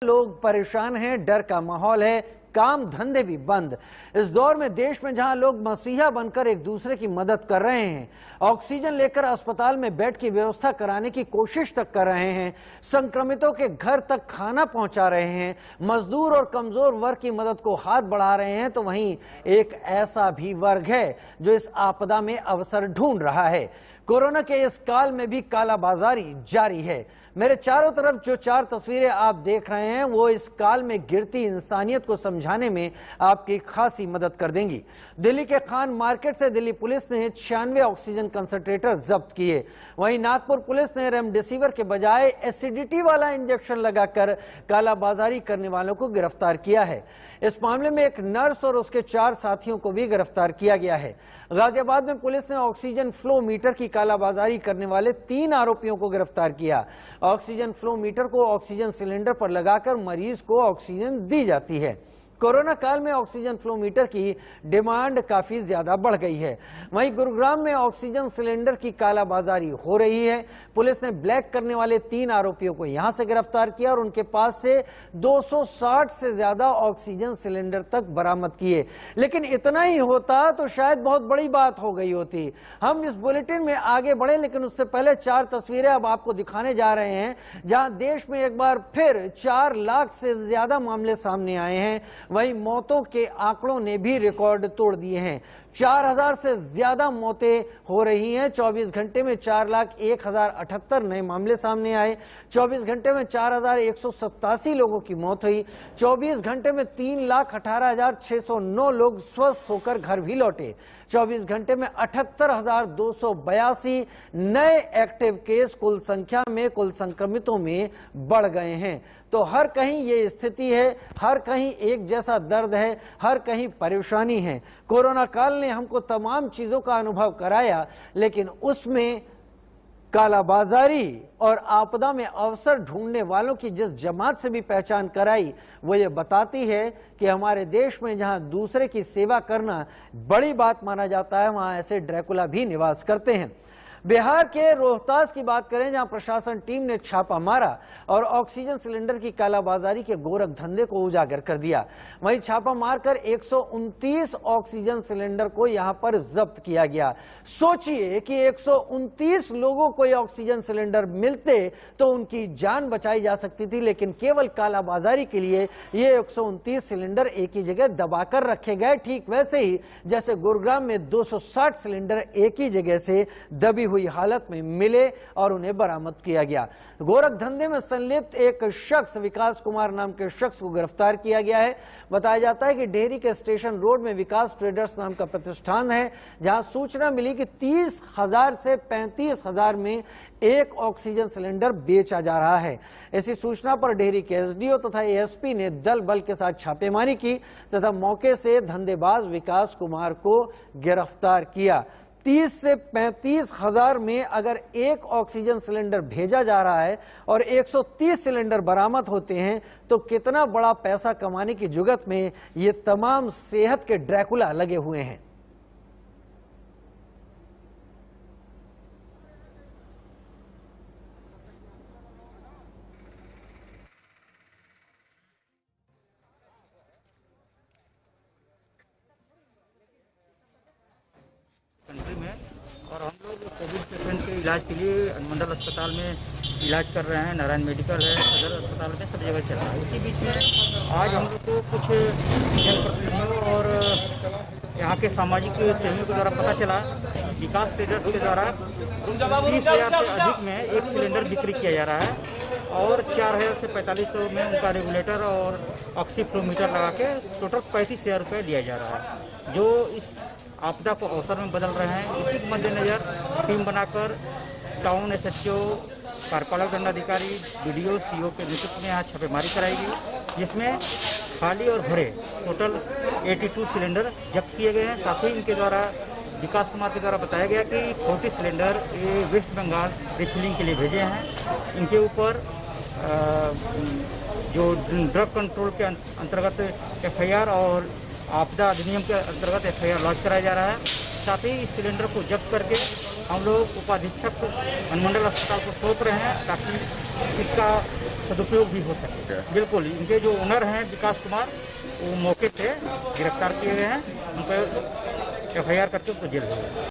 लोग परेशान हैं, डर का माहौल है, काम धंधे भी बंद। इस दौर में देश में जहां लोग मसीहा बनकर एक दूसरे की मदद कर रहे हैं, ऑक्सीजन लेकर अस्पताल में बेड की व्यवस्था कराने की कोशिश तक कर रहे हैं, संक्रमितों के घर तक खाना पहुंचा रहे हैं, मजदूर और कमजोर वर्ग की मदद को हाथ बढ़ा रहे हैं, तो वहीं एक ऐसा भी वर्ग है जो इस आपदा में अवसर ढूंढ रहा है। कोरोना के इस काल में भी कालाबाजारी जारी है। मेरे चारों तरफ जो 4 तस्वीरें आप देख रहे हैं वो इस काल में गिरती इंसानियत को समझाने में आपकी खासी मदद कर देंगी। दिल्ली के खान मार्केट से दिल्ली पुलिस ने 96 ऑक्सीजन कंसंट्रेटर जब्त किए। वहीं नागपुर पुलिस ने रेमडेसिविर के बजाय एसिडिटी वाला इंजेक्शन लगाकर कालाबाजारी करने वालों को गिरफ्तार किया है। इस मामले में एक नर्स और उसके 4 साथियों को भी गिरफ्तार किया गया है। गाजियाबाद में पुलिस ने ऑक्सीजन फ्लो मीटर की कालाबाजारी करने वाले 3 आरोपियों को गिरफ्तार किया। ऑक्सीजन फ्लो मीटर को ऑक्सीजन सिलेंडर पर लगाकर मरीज को ऑक्सीजन दी जाती है। कोरोना काल में ऑक्सीजन फ्लो मीटर की डिमांड काफी ज्यादा बढ़ गई है। वहीं गुरुग्राम में ऑक्सीजन सिलेंडर की कालाबाजारी हो रही है। पुलिस ने ब्लैक करने वाले 3 आरोपियों को यहां से गिरफ्तार किया और उनके पास से 260 से ज्यादा ऑक्सीजन सिलेंडर तक बरामद किए। लेकिन इतना ही होता तो शायद बहुत बड़ी बात हो गई होती। हम इस बुलेटिन में आगे बढ़े, लेकिन उससे पहले 4 तस्वीरें अब आपको दिखाने जा रहे हैं जहां देश में एक बार फिर 4 लाख से ज्यादा मामले सामने आए हैं। वहीं मौतों के आंकड़ों ने भी रिकॉर्ड तोड़ दिए हैं। 4000 से ज्यादा मौतें हो रही हैं। 24 घंटे में 4,01,078 नए मामले सामने आए। 24 घंटे में 4,187 लोगों की मौत हुई। 24 घंटे में 3,18,609 लोग स्वस्थ होकर घर भी लौटे। 24 घंटे में 78,282 नए एक्टिव केस कुल संख्या में, कुल संक्रमितों में बढ़ गए हैं। तो हर कहीं ये स्थिति है, हर कहीं एक जैसा दर्द है, हर कहीं परेशानी है। कोरोना काल ने हमको तमाम चीजों का अनुभव कराया, लेकिन उसमें कालाबाजारी और आपदा में अवसर ढूंढने वालों की जिस जमात से भी पहचान कराई, वो ये बताती है कि हमारे देश में जहां दूसरे की सेवा करना बड़ी बात माना जाता है, वहां ऐसे ड्रैकुला भी निवास करते हैं। बिहार के रोहतास की बात करें, जहां प्रशासन टीम ने छापा मारा और ऑक्सीजन सिलेंडर की कालाबाजारी के गोरख धंधे को उजागर कर दिया। वहीं छापा मारकर 129 ऑक्सीजन सिलेंडर को यहां पर जब्त किया गया। सोचिए कि 129 लोगों को ये ऑक्सीजन सिलेंडर मिलते तो उनकी जान बचाई जा सकती थी, लेकिन केवल कालाबाजारी के लिए ये 129 सिलेंडर एक ही जगह दबाकर रखे गए। ठीक वैसे ही जैसे गुरुग्राम में 260 सिलेंडर एक ही जगह से दबी हुई हालत में मिले और उन्हें बरामद किया गया। गोरख धंधे में संलिप्त एक शख्स, विकास कुमार नाम के शख्स को गिरफ्तार किया गया है। बताया जाता है कि डेहरी के स्टेशन रोड में विकास ट्रेडर्स नाम का प्रतिष्ठान है, जहां सूचना मिली कि 30,000 से 35,000 में एक ऑक्सीजन सिलेंडर बेचा जा रहा है। इसी सूचना पर डेहरी के एसडीओ तथा एएसपी ने दल बल के साथ छापेमारी की तथा मौके से धंधेबाज विकास कुमार को गिरफ्तार किया। 30 से 35,000 में अगर एक ऑक्सीजन सिलेंडर भेजा जा रहा है और 130 सिलेंडर बरामद होते हैं, तो कितना बड़ा पैसा कमाने की जुगत में ये तमाम सेहत के ड्रैकुला लगे हुए हैं। कंट्री में और हम लोग कोविड पेशेंट के इलाज के लिए अनुमंडल अस्पताल में इलाज कर रहे हैं। नारायण मेडिकल है, सदर अस्पताल में, सब जगह चल रहा है। इसी बीच में आज हम लोग को कुछ जनप्रतिनिधियों और यहाँ के सामाजिक सेवियों के द्वारा पता चला, विकास ट्रेडर्स के द्वारा 30,000 से अधिक में एक सिलेंडर बिक्री किया जा रहा है और 4,000 से 4,500 में उनका रेगुलेटर और ऑक्सीफ्लोमीटर लगा के टोटल 35,000 रुपये लिया जा रहा है, जो इस आपदा को अवसर में बदल रहे हैं। इसी के मद्देनजर टीम बनाकर टाउन एसएचओ, कार्यपालक दंडाधिकारी, बीडीओ, सीओ के नेतृत्व में यहाँ छापेमारी कराएगी, जिसमें खाली और भरे टोटल 82 सिलेंडर जब्त किए गए हैं। साथ ही इनके द्वारा विकास कुमार के द्वारा बताया गया कि 40 सिलेंडर ये वेस्ट बंगाल रिफिलिंग के लिए भेजे हैं। इनके ऊपर जो ड्रग कंट्रोल के अंतर्गत एफआईआर और आपदा अधिनियम के अंतर्गत एफआईआर लॉन्च कराया जा रहा है। साथ ही इस सिलेंडर को जब्त करके हम लोग उपाधीक्षक अनुमंडल अस्पताल को सौंप रहे हैं, ताकि इसका सदुपयोग भी हो सके। बिल्कुल, इनके जो ओनर हैं विकास कुमार, वो मौके पे गिरफ्तार किए गए हैं, उन पर FIR करके उनको जेल भेजा।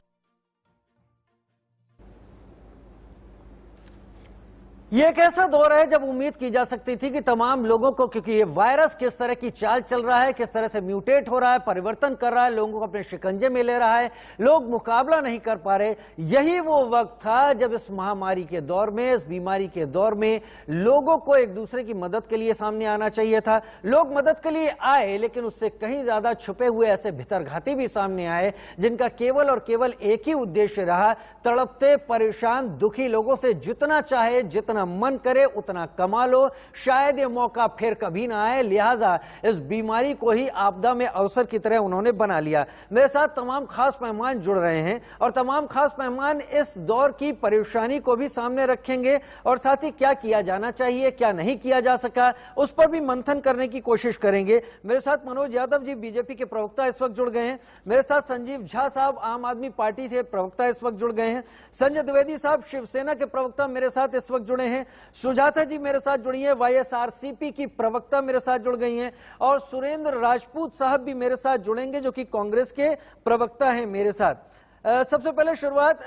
ये एक ऐसा दौर है जब उम्मीद की जा सकती थी कि तमाम लोगों को, क्योंकि ये वायरस किस तरह की चाल चल रहा है, किस तरह से म्यूटेट हो रहा है, परिवर्तन कर रहा है, लोगों को अपने शिकंजे में ले रहा है, लोग मुकाबला नहीं कर पा रहे। यही वो वक्त था जब इस महामारी के दौर में, इस बीमारी के दौर में लोगों को एक दूसरे की मदद के लिए सामने आना चाहिए था। लोग मदद के लिए आए, लेकिन उससे कहीं ज्यादा छुपे हुए ऐसे भितरघाती भी सामने आए जिनका केवल और केवल एक ही उद्देश्य रहा, तड़पते परेशान दुखी लोगों से जितना चाहे, जितना मन करे उतना कमा लो, शायद ये मौका फिर कभी ना आए, लिहाजा इस बीमारी को ही आपदा में अवसर की तरह उन्होंने बना लिया। मेरे साथ तमाम खास मेहमान जुड़ रहे हैं और तमाम खास मेहमान इस दौर की परेशानी को भी सामने रखेंगे और साथ ही क्या किया जाना चाहिए, क्या नहीं किया जा सका, उस पर भी मंथन करने की कोशिश करेंगे। मेरे साथ मनोज यादव जी, बीजेपी के प्रवक्ता, इस वक्त जुड़ गए हैं। मेरे साथ संजीव झा साहब, आम आदमी पार्टी से प्रवक्ता, इस वक्त जुड़ गए हैं। संजय द्विवेदी साहब, शिवसेना के प्रवक्ता, मेरे साथ इस वक्त जुड़े हैं। सुजाता जी मेरे साथ जुड़ी हैं, YSRCP की प्रवक्ता मेरे साथ जुड़ गई हैं, और सुरेंद्र राजपूत साहब भी मेरे साथ जुड़ेंगे जो कि कांग्रेस के प्रवक्ता हैं मेरे साथ। सबसे पहले शुरुआत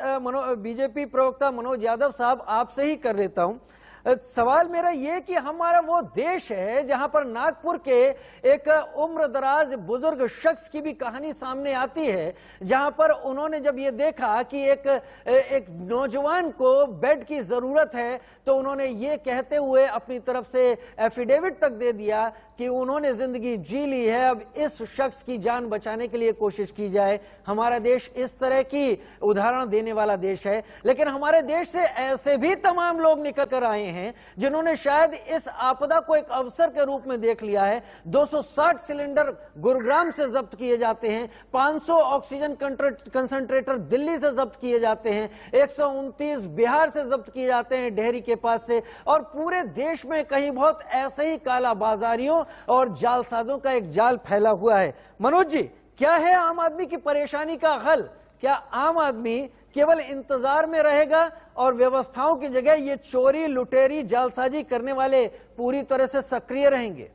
बीजेपी प्रवक्ता मनोज यादव साहब आपसे ही कर लेता हूं। सवाल मेरा ये कि हमारा वो देश है जहां पर नागपुर के एक उम्रदराज बुजुर्ग शख्स की भी कहानी सामने आती है, जहां पर उन्होंने जब ये देखा कि एक नौजवान को बेड की जरूरत है तो उन्होंने ये कहते हुए अपनी तरफ से एफिडेविट तक दे दिया कि उन्होंने जिंदगी जी ली है, अब इस शख्स की जान बचाने के लिए कोशिश की जाए। हमारा देश इस तरह की उदाहरण देने वाला देश है, लेकिन हमारे देश से ऐसे भी तमाम लोग निकल कर आए हैं जिन्होंने शायद इस आपदा को एक अवसर के रूप में देख लिया है। 260 सिलेंडर गुरुग्राम से जब्त किए जाते हैं, 500 ऑक्सीजन कंसंट्रेटर दिल्ली से जब्त किए जाते हैं, 129 बिहार से जब्त किए जाते हैं डेहरी के पास से, और पूरे देश में कहीं बहुत ऐसे ही कालाबाजारियों और जालसाजों का एक जाल फैला हुआ है। मनोज जी, क्या है आम आदमी की परेशानी का हल? क्या आम आदमी केवल इंतजार में रहेगा और व्यवस्थाओं की जगह ये चोरी लुटेरी जालसाजी करने वाले पूरी तरह से सक्रिय रहेंगे?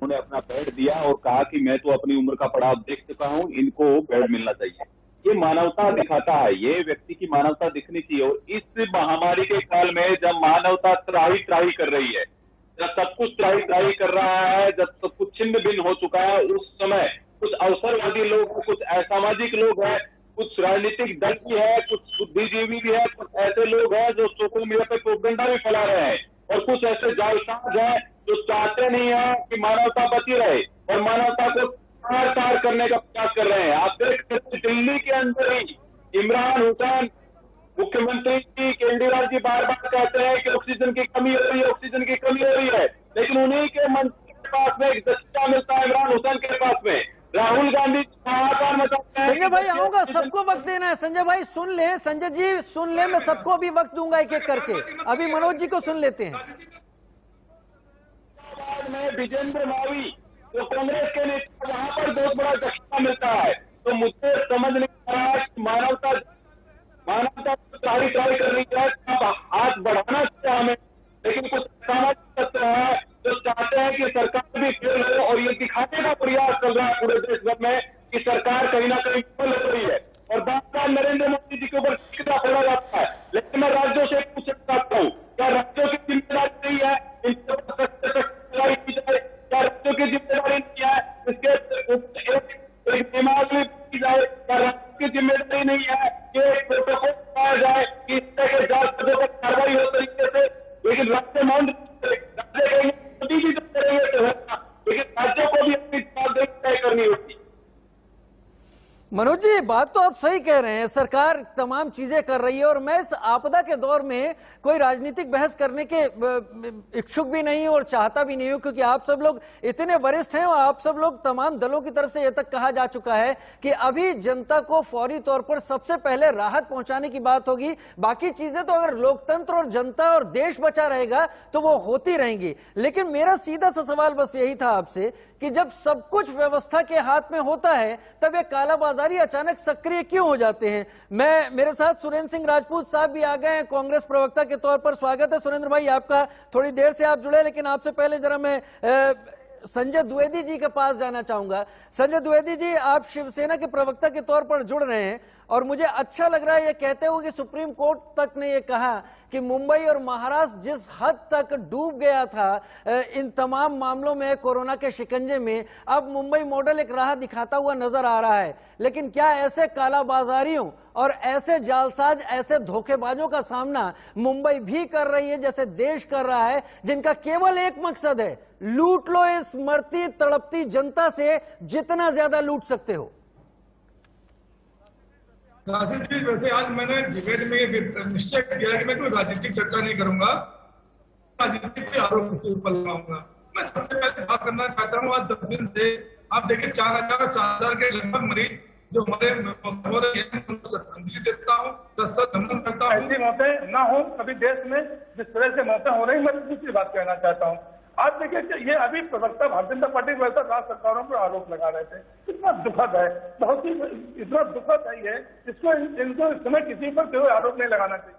उन्होंने अपना बेड दिया और कहा कि मैं तो अपनी उम्र का पड़ाव देख चुका हूं, इनको बेड मिलना चाहिए। ये मानवता दिखाता है, ये व्यक्ति की मानवता दिखनी चाहिए। और इस महामारी के काल में जब मानवता त्राही त्राही कर रही है, जब सब कुछ त्राही त्राही कर रहा है, जब सब कुछ छिन्न भिन्न हो चुका है, उस समय कुछ अवसरवादी लोग, कुछ असामाजिक लोग हैं, कुछ राजनीतिक दल भी है, कुछ बुद्धिजीवी भी है, कुछ ऐसे लोग हैं जो सोशल मीडिया पे प्रोपेगेंडा भी फैला रहे हैं, और कुछ ऐसे जालसाज हैं जो चाहते नहीं है कि मानवता बची रहे और मानवता को तार करने का प्रयास कर रहे हैं। आप देख सकते हैं दिल्ली के अंदर ही इमरान हुसैन मुख्यमंत्री जी केजरीवाल जी बार बार कहते हैं कि ऑक्सीजन की कमी हो रही है, ऑक्सीजन की कमी हो रही है, लेकिन उन्हीं के मंत्री के पास में एक दस्ता मिलता है इमरान हुसैन के पास में। राहुल गांधी संजय भाई आऊंगा, सबको वक्त देना है। संजय भाई सुन ले, संजय जी सुन ले, मैं सबको अभी वक्त दूंगा एक एक करके। अभी मनोज जी को सुन लेते हैं। में विजेंद्र मावी जो कांग्रेस के नेता, वहां पर बहुत बड़ा दस्ता मिलता है। तो मुझे समझ नहीं आ रहा कि मानवता त्राही त्राही कर रही है, हाथ बढ़ाना चाहिए हमें, लेकिन कुछ सामाजिक तत्व है जो चाहते हैं कि सरकार भी फेल हो, और ये दिखाने का प्रयास चल रहा है पूरे देश भर में कि सरकार कहीं ना कहीं फेल हो रही है। और बार बार नरेंद्र मोदी जी के ऊपर कितना फोड़ा जाता है, लेकिन मैं राज्यों से पूछना चाहता हूँ, क्या राज्यों की जिम्मेदारी नहीं है इनके ऊपर सख्त की जाए? क्या राज्यों की जिम्मेदारी नहीं है इसके एक दिमाग में की जाए? क्या राज्यों की जिम्मेदारी नहीं है कि एक प्रोटोकॉल बनाया जाए कि इस तरह के जालसाजों पर कार्रवाई हो तरीके से? लेकिन राज्य मौन, राज्य कहेंगे मोदी जी तो करेंगे तो होगा, लेकिन राज्यों को भी अपनी जवाबदेही तय करनी होगी। मनोज जी, बात तो आप सही कह रहे हैं, सरकार तमाम चीजें कर रही है और मैं इस आपदा के दौर में कोई राजनीतिक बहस करने के इच्छुक भी नहीं हूं और चाहता भी नहीं हूं, क्योंकि आप सब लोग इतने वरिष्ठ हैं और आप सब लोग तमाम दलों की तरफ से यह तक कहा जा चुका है कि अभी जनता को फौरी तौर पर सबसे पहले राहत पहुंचाने की बात होगी। बाकी चीजें तो अगर लोकतंत्र और जनता और देश बचा रहेगा तो वो होती रहेंगी। लेकिन मेरा सीधा सा सवाल बस यही था आपसे कि जब सब कुछ व्यवस्था के हाथ में होता है तब ये कालाबाजारी अचानक सक्रिय क्यों हो जाते हैं। मेरे साथ सुरेंद्र सिंह राजपूत साहब भी आ गए हैं, कांग्रेस प्रवक्ता के तौर पर। स्वागत है सुरेंद्र भाई आपका, थोड़ी देर से आप जुड़े, लेकिन आपसे पहले जरा मैं संजय द्विवेदी जी के पास जाना चाहूंगा। संजय द्विवेदी जी, आप शिवसेना के प्रवक्ता के तौर पर जुड़ रहे हैं और मुझे अच्छा लग रहा है ये कहते हुए कि सुप्रीम कोर्ट तक ने ये कहा कि मुंबई और महाराष्ट्र जिस हद तक डूब गया था इन तमाम मामलों में कोरोना के शिकंजे में, अब मुंबई मॉडल एक राह दिखाता हुआ नजर आ रहा है। लेकिन क्या ऐसे कालाबाजारियों और ऐसे जालसाज, ऐसे धोखेबाजों का सामना मुंबई भी कर रही है जैसे देश कर रहा है, जिनका केवल एक मकसद है, लूट लो इस मरती तड़पती जनता से जितना ज्यादा लूट सकते हो। राशिद जी, वैसे आज मैंने डिबेट में निश्चय किया कि मैं कोई राजनीतिक चर्चा नहीं करूंगा, राजनीतिक पे आरोप के ऊपर लगाऊंगा। मैं सबसे पहले बात करना चाहता हूँ, आज 10 दिन से आप देखिए 4,000 के लगभग मरीज जो हमारे श्रद्धांजलि देता हूँ, नमन करता हूँ। ऐसी मौतें ना हो कभी देश में जिस तरह से मौतें हो रही। मैं दूसरी बात कहना चाहता हूँ, आप देखिए ये अभी प्रवक्ता भारतीय जनता पार्टी वैसा राज्य सरकारों पर आरोप लगा रहे थे, इतना दुखद है, बहुत ही इतना दुखद है ये, इसको इनको इस समय किसी पर कोई आरोप नहीं लगाना चाहिए।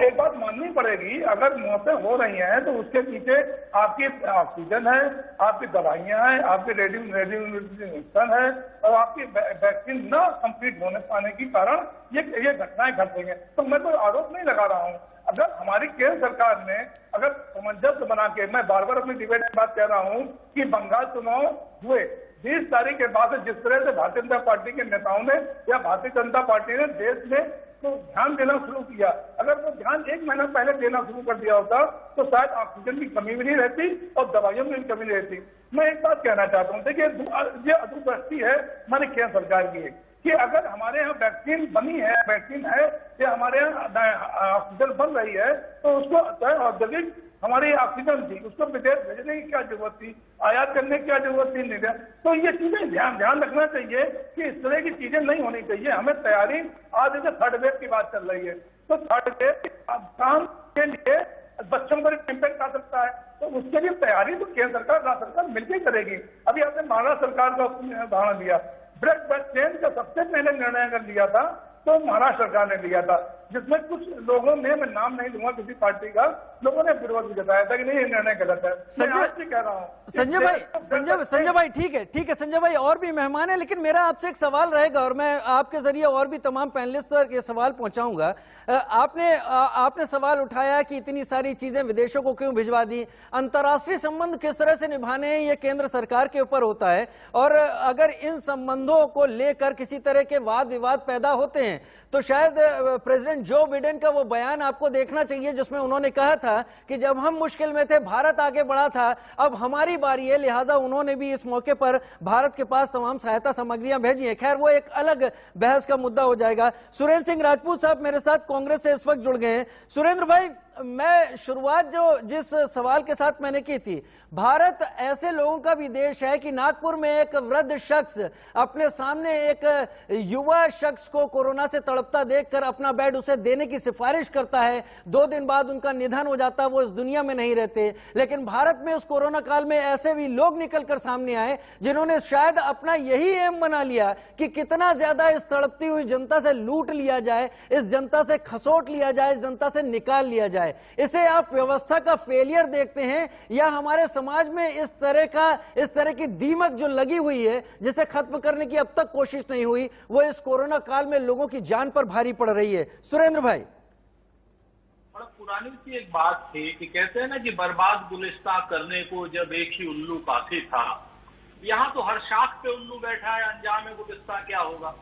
एक बात माननी पड़ेगी, अगर मौतें हो रही हैं तो उसके पीछे आपकी ऑक्सीजन है, आपकी दवाइयां हैं, आपके रेडिएशन है और आपकी वैक्सीन न कंप्लीट होने पाने के कारण ये घटनाएं घट रही हैं। तो मैं कोई आरोप नहीं लगा रहा हूँ। अगर हमारी केंद्र सरकार ने अगर सामंजस्य बना के, मैं बार बार अपनी डिबेट में बात कह रहा हूँ कि बंगाल चुनाव हुए 20 तारीख के बाद जिस तरह से भारतीय जनता पार्टी के नेताओं ने या भारतीय जनता पार्टी ने देश में तो ध्यान देना शुरू किया, अगर वो ध्यान 1 महीना पहले देना शुरू कर दिया होता तो शायद ऑक्सीजन की कमी भी नहीं रहती और दवाइयों में भी कमी नहीं रहती। मैं एक बात कहना चाहता हूँ, देखिए ये अदूरदृष्टि है हमारी केंद्र सरकार की कि अगर हमारे यहाँ वैक्सीन बनी है, वैक्सीन है या हमारे यहाँ ऑक्सीजन बन रही है तो उसको चाहे औद्योगिक हमारी ऑक्सीजन थी उसको विदेश भेजने की क्या जरूरत थी, आयात करने की क्या जरूरत थी, नहीं। तो ये चीजें ध्यान रखना चाहिए कि इस तरह की चीजें नहीं होनी चाहिए। हमें तैयारी, आज जैसे 3rd वेव की बात चल रही है तो 3rd वेव काम के लिए बच्चों पर इम्पैक्ट आ सकता है, तो उसके लिए तैयारी तो केंद्र सरकार राज्य सरकार मिलकर करेगी। अभी आपने महाराष्ट्र सरकार का उदाहरण दिया, ब्रेक द चेन का सबसे पहले निर्णय अगर लिया था तो महाराष्ट्र सरकार ने लिया था, जिसमें कुछ लोगों ने, मैं नाम नहीं लूंगा किसी पार्टी का, लोगों ने विरोध भी जताया था कि नहीं ये निर्णय गलत है। मैं कह रहा हूँ संजय भाई ठीक है संजय भाई, और भी मेहमान है, लेकिन मेरा आपसे एक सवाल रहेगा और मैं आपके जरिए और भी तमाम पैनलिस्ट तक ये सवाल पहुंचाऊंगा। आपने सवाल उठाया कि इतनी सारी चीजें विदेशों को क्यों भिजवा दी, अंतर्राष्ट्रीय संबंध किस तरह से निभाने हैं ये केंद्र सरकार के ऊपर होता है, और अगर इन संबंधों को लेकर किसी तरह के वाद विवाद पैदा होते हैं तो शायद प्रेसिडेंट जो बिडेन का वो बयान आपको देखना चाहिए जिसमें उन्होंने कहा था कि जब हम मुश्किल में थे भारत आगे बढ़ा था, अब हमारी बारी है, लिहाजा उन्होंने भी इस मौके पर भारत के पास तमाम सहायता सामग्रियां भेजी हैं। खैर वो एक अलग बहस का मुद्दा हो जाएगा। सुरेंद्र सिंह राजपूत साहब मेरे साथ कांग्रेस से इस वक्त जुड़ गए हैं। सुरेंद्र भाई, मैं शुरुआत जिस सवाल के साथ मैंने की थी, भारत ऐसे लोगों का भी देश है कि नागपुर में एक वृद्ध शख्स अपने सामने एक युवा शख्स को कोरोना से तड़पता देखकर अपना बेड उसे देने की सिफारिश करता है, 2 दिन बाद उनका निधन हो जाता है, वो इस दुनिया में नहीं रहते। लेकिन भारत में उस कोरोना काल में ऐसे भी लोग निकलकर सामने आए जिन्होंने शायद अपना यही एम बना लिया कि कितना ज्यादा इस तड़पती हुई जनता से लूट लिया जाए, इस जनता से खसोट लिया जाए, इस जनता से निकाल लिया जाए। इसे आप व्यवस्था का फेलियर देखते हैं या हमारे समाज में इस तरह की दीमक जो लगी हुई है जिसे खत्म करने की अब तक कोशिश नहीं हुई, वो इस कोरोना काल में लोगों की जान पर भारी पड़ रही है? सुरेंद्र भाई, बड़ा पुरानी सी एक बात थी कि कहते हैं ना कि बर्बाद गुलिस्तां करने को जब एक ही उल्लू काफी था, यहाँ तो हर शाख पे उल्लू बैठा है, अंजाम गुलिस्तां क्या होगा।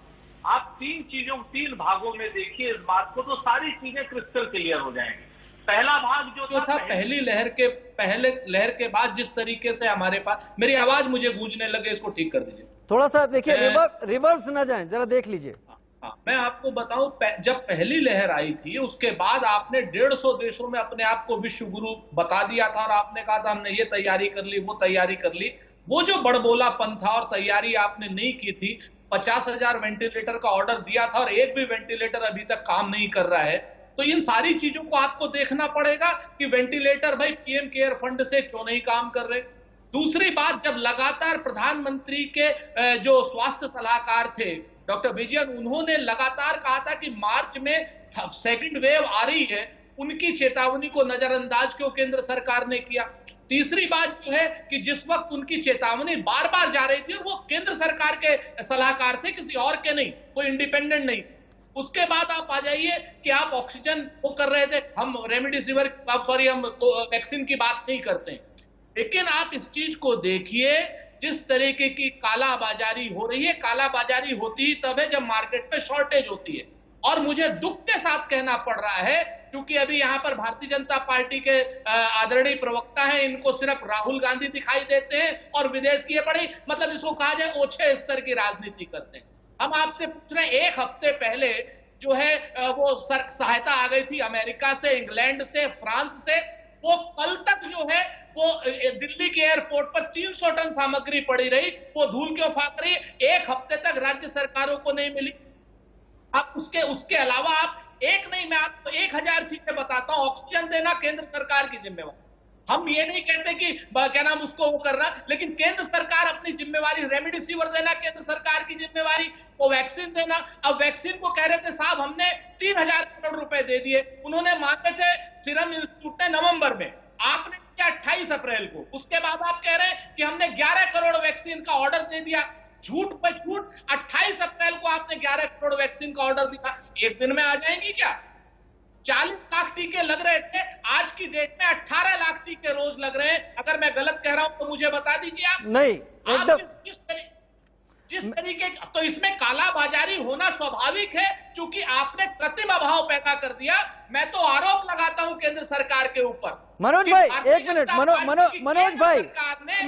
आप 3 भागों में देखिए इस बात को तो सारी चीजें क्रिस्टल क्लियर हो जाएंगी। पहला भाग जो था पहली लहर के बाद जिस तरीके से हमारे पास, मेरी आवाज मुझे गूंजने लगे, इसको ठीक कर दीजिए। थोड़ा सा देखिए, रिवर्ब्स ना जाएं, जरा देख लीजिए। हाँ, मैं आपको बताऊं, जब पहली लहर आई थी उसके बाद आपने 150 देशों में अपने आप को विश्व गुरु बता दिया था और आपने कहा था हमने ये तैयारी कर ली, वो तैयारी कर ली। वो जो बड़बोलापन था और तैयारी आपने नहीं की थी, 50,000 वेंटिलेटर का ऑर्डर दिया था और एक भी वेंटिलेटर अभी तक काम नहीं कर रहा है। तो इन सारी चीजों को आपको देखना पड़ेगा कि वेंटिलेटर भाई पीएम केयर फंड से क्यों नहीं काम कर रहे। दूसरी बात, जब लगातार प्रधानमंत्री के जो स्वास्थ्य सलाहकार थे डॉक्टर विजयन, उन्होंने लगातार कहा था कि मार्च में सेकंड वेव आ रही है, उनकी चेतावनी को नजरअंदाज क्यों केंद्र सरकार ने किया। तीसरी बात जो है कि जिस वक्त उनकी चेतावनी बार बार जा रही थी और वो केंद्र सरकार के सलाहकार थे, किसी और के नहीं, कोई इंडिपेंडेंट नहीं। उसके बाद आप आ जाइए कि आप ऑक्सीजन वो कर रहे थे, हम रेमडेसिविर हम वैक्सीन की बात नहीं करते, लेकिन आप इस चीज को देखिए, जिस तरीके की कालाबाजारी हो रही है। कालाबाजारी होती ही तब है जब मार्केट में शॉर्टेज होती है। और मुझे दुख के साथ कहना पड़ रहा है, क्योंकि अभी यहाँ पर भारतीय जनता पार्टी के आदरणीय प्रवक्ता हैं, इनको सिर्फ राहुल गांधी दिखाई देते हैं और विदेश की बड़ी, मतलब इसको कहा जाए ओछे स्तर की राजनीति करते हैं। हम आपसे पूछ रहे हैं, एक हफ्ते पहले जो है वो सहायता आ गई थी अमेरिका से, इंग्लैंड से, फ्रांस से। वो कल तक जो है वो दिल्ली के एयरपोर्ट पर 300 टन सामग्री पड़ी रही, वो धूल क्यों फाक रही? एक हफ्ते तक राज्य सरकारों को नहीं मिली। अब उसके अलावा आप एक नहीं, मैं आपको 1000 चीजें बताता हूं। ऑक्सीजन देना केंद्र सरकार की जिम्मेवारी। हम ये नहीं कहते कि क्या नाम उसको वो करना, लेकिन केंद्र सरकार अपनी जिम्मेवारी, रेमडेसिविर देना केंद्र सरकार की जिम्मेवारी, वो वैक्सीन देना। अब वैक्सीन को कह रहे थे साहब हमने 3000 करोड़ रुपए दे दिए, उन्होंने मांगे थे सीरम इंस्टीट्यूट ने नवंबर में, आपने किया 28 अप्रैल को। उसके बाद आप कह रहे हैं कि हमने 11 करोड़ वैक्सीन का ऑर्डर दे दिया। झूठ पे झूठ, 28 अप्रैल को आपने 11 करोड़ वैक्सीन का ऑर्डर दिया, एक दिन में आ जाएंगी क्या? 40 लाख टीके लग रहे थे, आज की डेट में 18 लाख टीके रोज लग रहे हैं। अगर मैं गलत कह रहा हूं तो मुझे बता दीजिए आप। नहीं, एकदम जिस तरीके, तो इसमें कालाबाजारी होना स्वाभाविक है, क्योंकि आपने कृत्रिम अभाव पैदा कर दिया। मैं तो आरोप लगाता हूं केंद्र सरकार के ऊपर। मनोज भाई एक मिनट, मनोज भाई नहीं,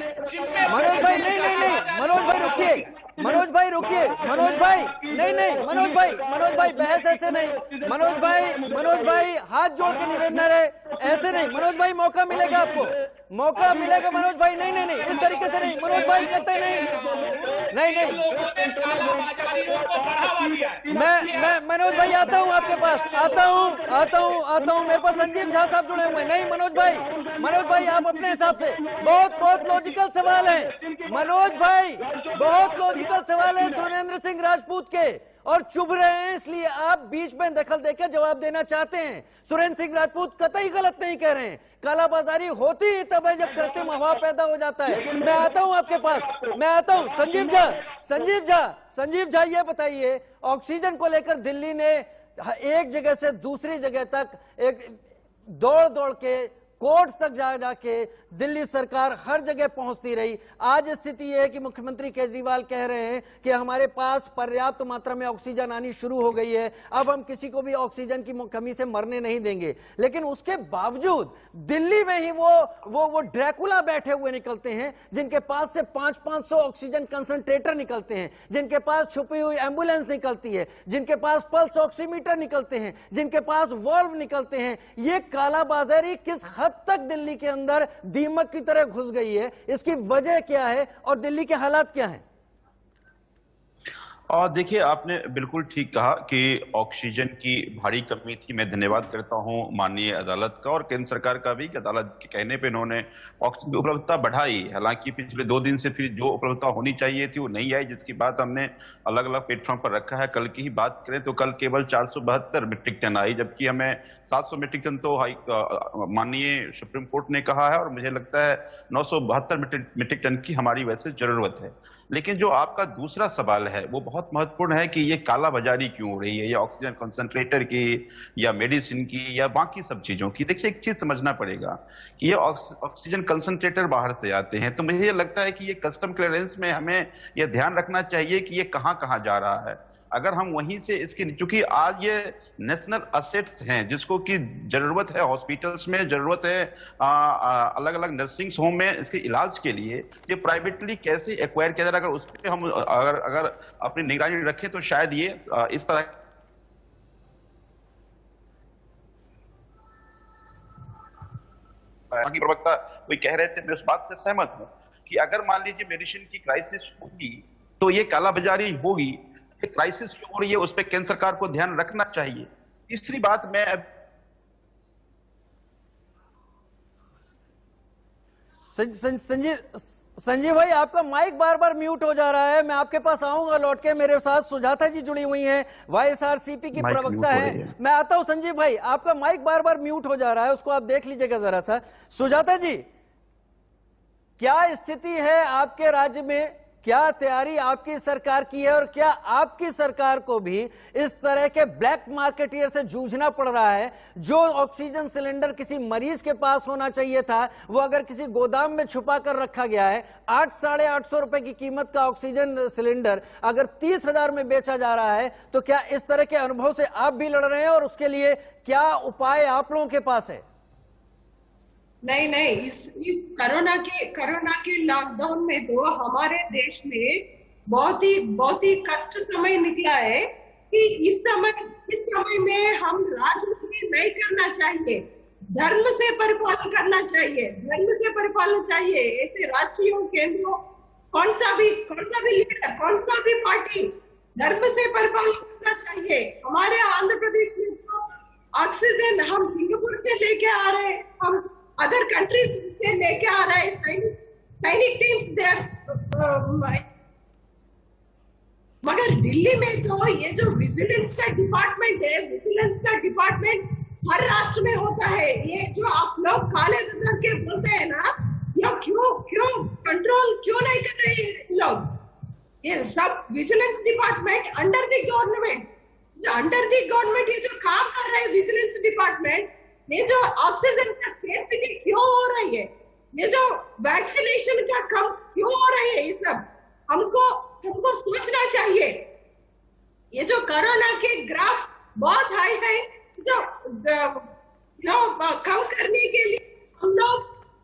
मनोज भाई रुकिए, मनोज भाई रुकिए, मनोज भाई नहीं, मनोज भाई बहस ऐसे नहीं, मनोज भाई हाथ जोड़ के निवेदन है, ऐसे नहीं मनोज भाई, मौका मिलेगा आपको, मौका मिलेगा मनोज भाई। नहीं, इस तरीके से नहीं मनोज भाई, करते नहीं। मैं मनोज भाई आता हूं आपके पास, आता हूं, मेरे पास संजीव झा साहब जुड़े हुए। नहीं मनोज भाई आप अपने हिसाब से, बहुत लॉजिकल सवाल है मनोज भाई, बहुत लॉजिकल सवाल है सुरेंद्र सिंह राजपूत के, और चुभ रहे हैं इसलिए आप बीच में दखल देकर जवाब देना चाहते हैं। सुरेंद्र सिंह राजपूत कतई गलत नहीं कह रहे हैं, कालाबाजारी होती ही तब है जब कृत्रिम अभाव पैदा हो जाता है। मैं आता हूं आपके पास, मैं आता हूं। संजीव झा ये बताइए, ऑक्सीजन को लेकर दिल्ली ने एक जगह से दूसरी जगह तक एक दौड़ के कोर्ट तक जाके दिल्ली सरकार हर जगह पहुंचती रही। आज स्थिति यह है कि मुख्यमंत्री केजरीवाल कह रहे हैं कि हमारे पास पर्याप्त मात्रा में ऑक्सीजन आनी शुरू हो गई है, अब हम किसी को भी ऑक्सीजन की कमी से मरने नहीं देंगे। लेकिन उसके बावजूद दिल्ली में ही वो ड्रैकुला बैठे हुए निकलते हैं, जिनके पास से 500 ऑक्सीजन कंसंट्रेटर निकलते हैं, जिनके पास छुपी हुई एम्बुलेंस निकलती है, जिनके पास पल्स ऑक्सीमीटर निकलते हैं, जिनके पास वॉल्व निकलते हैं। ये कालाबाजारी किस हद तक दिल्ली के अंदर दीमक की तरह घुस गई है, इसकी वजह क्या है और दिल्ली के हालात क्या हैं? और देखिए, आपने बिल्कुल ठीक कहा कि ऑक्सीजन की भारी कमी थी। मैं धन्यवाद करता हूं माननीय अदालत का और केंद्र सरकार का भी कि अदालत के कहने पे इन्होंने ऑक्सीजन की उपलब्धता बढ़ाई। हालांकि पिछले 2 दिन से फिर जो उपलब्धता होनी चाहिए थी वो नहीं आई, जिसकी बात हमने अलग अलग प्लेटफॉर्म पर रखा है। कल की ही बात करें तो कल केवल 472 मीट्रिक टन आई, जबकि हमें 700 मीट्रिक टन तो माननीय सुप्रीम कोर्ट ने कहा है, और मुझे लगता है 972 मीट्रिक टन की हमारी वैसे जरूरत है। लेकिन जो आपका दूसरा सवाल है वो बहुत महत्वपूर्ण है कि ये कालाबाजारी क्यों हो रही है, या ऑक्सीजन कंसंट्रेटर की या मेडिसिन की या बाकी सब चीजों की। देखिए, एक चीज समझना पड़ेगा कि ये ऑक्सीजन कंसंट्रेटर बाहर से आते हैं, तो मुझे ये लगता है कि ये कस्टम क्लियरेंस में हमें यह ध्यान रखना चाहिए कि ये कहाँ कहाँ जा रहा है। अगर हम वहीं से इसकी, चूंकि आज ये नेशनल असेट्स हैं जिसको कि जरूरत है हॉस्पिटल्स में, जरूरत है अलग अलग नर्सिंग होम में इसके इलाज के लिए, ये प्राइवेटली कैसे एक्वायर किया जा रहा है, अगर उस पर हम अगर अपनी निगरानी रखें तो शायद ये इस तरह की प्रवक्ता कोई कह रहे थे, मैं उस बात से सहमत हूं कि अगर मान लीजिए मेडिसिन की क्राइसिस होगी तो ये कालाबाजारी होगी, क्राइसिस क्यों हो रही है उस पर केंद्र सरकार को ध्यान रखना चाहिए। तीसरी बात मैं संजीव भाई, आपका माइक बार बार म्यूट हो जा रहा है, मैं आपके पास आऊंगा लौट के। मेरे साथ सुजाता जी जुड़ी हुई हैं, वाईएसआरसीपी की प्रवक्ता है। मैं आता हूं संजीव भाई, आपका माइक बार बार म्यूट हो जा रहा है, उसको आप देख लीजिएगा जरा सा। सुजाता जी, क्या स्थिति है आपके राज्य में, क्या तैयारी आपकी सरकार की है, और क्या आपकी सरकार को भी इस तरह के ब्लैक मार्केटियर से जूझना पड़ रहा है? जो ऑक्सीजन सिलेंडर किसी मरीज के पास होना चाहिए था, वो अगर किसी गोदाम में छुपा कर रखा गया है, 800-850 रुपए की कीमत का ऑक्सीजन सिलेंडर अगर 30,000 में बेचा जा रहा है, तो क्या इस तरह के अनुभव से आप भी लड़ रहे हैं, और उसके लिए क्या उपाय आप लोगों के पास है? नहीं, इस कोरोना के लॉकडाउन में तो हमारे देश में बहुत ही कष्ट समय निकला है कि इस समय में हम राजनीति नहीं करना चाहिए, धर्म से परिपालन करना चाहिए। ऐसे राष्ट्रीय केंद्रों कौन सा भी लीडर, कौन सा भी पार्टी धर्म से परिपालन करना चाहिए। हमारे आंध्र प्रदेश में तो ऑक्सीजन हम सिंगापुर से लेके आ रहे हैं, हम अदर कंट्रीज से लेके आ रहे हैं, सैनिक टीम्स देयर। मगर दिल्ली में तो ये जो विजिलेंस का डिपार्टमेंट है, विजिलेंस का डिपार्टमेंट हर राष्ट्र में होता है। ये जो आप लोग काले बाजार के बोलते हैं ना, ये क्यों कंट्रोल क्यों नहीं कर रहे हैं लोग? ये सब vigilance department under the government, ये जो काम कर रहे हैं विजिलेंस डिपार्टमेंट, ये जो ऑक्सीजन का स्केर्सिटी क्यों हो रही है, ये जो वैक्सीनेशन का कम क्यों हो रही है, ये सब हमको सोचना चाहिए। ये जो कोरोना के ग्राफ बहुत हाई है, जो कम करने के लिए हम लोग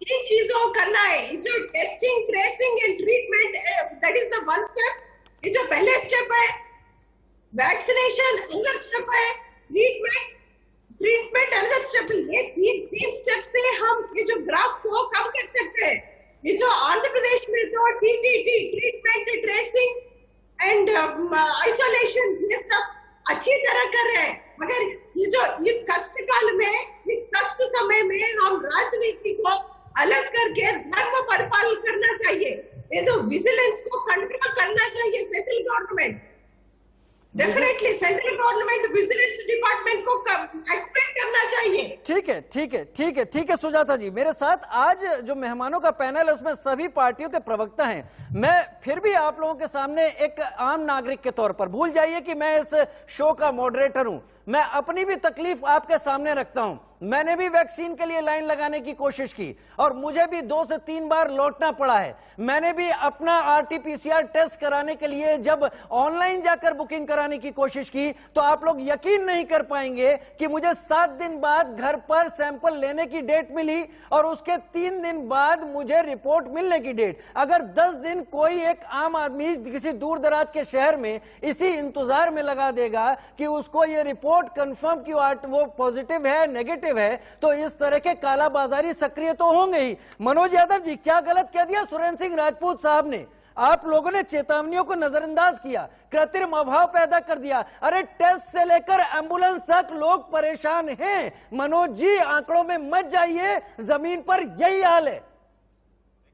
इन चीजों को करना है। जो testing, tracing and treatment, that is the one step. ये जो पहले स्टेप है वैक्सीनेशन, अनदर स्टेप है ट्रीटमेंट अनदर स्टेप। ये तीन स्टेप से हम ये जो ग्राफ को कम कर सकते हैं। ये जो आंध्र प्रदेश में तो TTT, treatment, tracing and isolation, ये सब अच्छी तरह कर रहे हैं। मगर ये जो इस कष्ट काल में, इस कष्ट समय में हम राजनीति को अलग करके धर्म परिपालन करना चाहिए। ये जो विजिलेंस को कंट्रोल करना चाहिए central government, definitely central government vigilance department को एक्टिवेट करना चाहिए। ठीक है सुजाता जी, मेरे साथ आज जो मेहमानों का पैनल है उसमें सभी पार्टियों के प्रवक्ता हैं। मैं फिर भी आप लोगों के सामने एक आम नागरिक के तौर पर, भूल जाइए कि मैं इस शो का मॉडरेटर हूं, मैं अपनी भी तकलीफ आपके सामने रखता हूं। मैंने भी वैक्सीन के लिए लाइन लगाने की कोशिश की और मुझे भी 2 से 3 बार लौटना पड़ा है। मैंने भी अपना RT-PCR टेस्ट कराने के लिए जब ऑनलाइन जाकर बुकिंग कराने की कोशिश की तो आप लोग यकीन नहीं कर पाएंगे कि मुझे 7 दिन बाद घर पर सैंपल लेने की डेट मिली और उसके 3 दिन बाद मुझे रिपोर्ट मिलने की डेट। अगर 10 दिन कोई एक आम आदमी किसी दूर दराज के शहर में इसी इंतजार में लगा देगा कि उसको ये रिपोर्ट कंफर्म कि वो पॉजिटिव है, नेगेटिव है, तो इस तरह के कालाबाजारी सक्रिय तो होंगे ही। मनोज यादव जी, क्या गलत कह दिया सुरेंद्र सिंह राजपूत साहब ने? आप लोगों ने चेतावनियों को नजरअंदाज किया, कृत्रिम अभाव पैदा कर दिया। अरे टेस्ट से लेकर एम्बुलेंस तक लोग परेशान हैं। मनोज जी, आंकड़ों में मत जाइए, जमीन पर यही हाल है।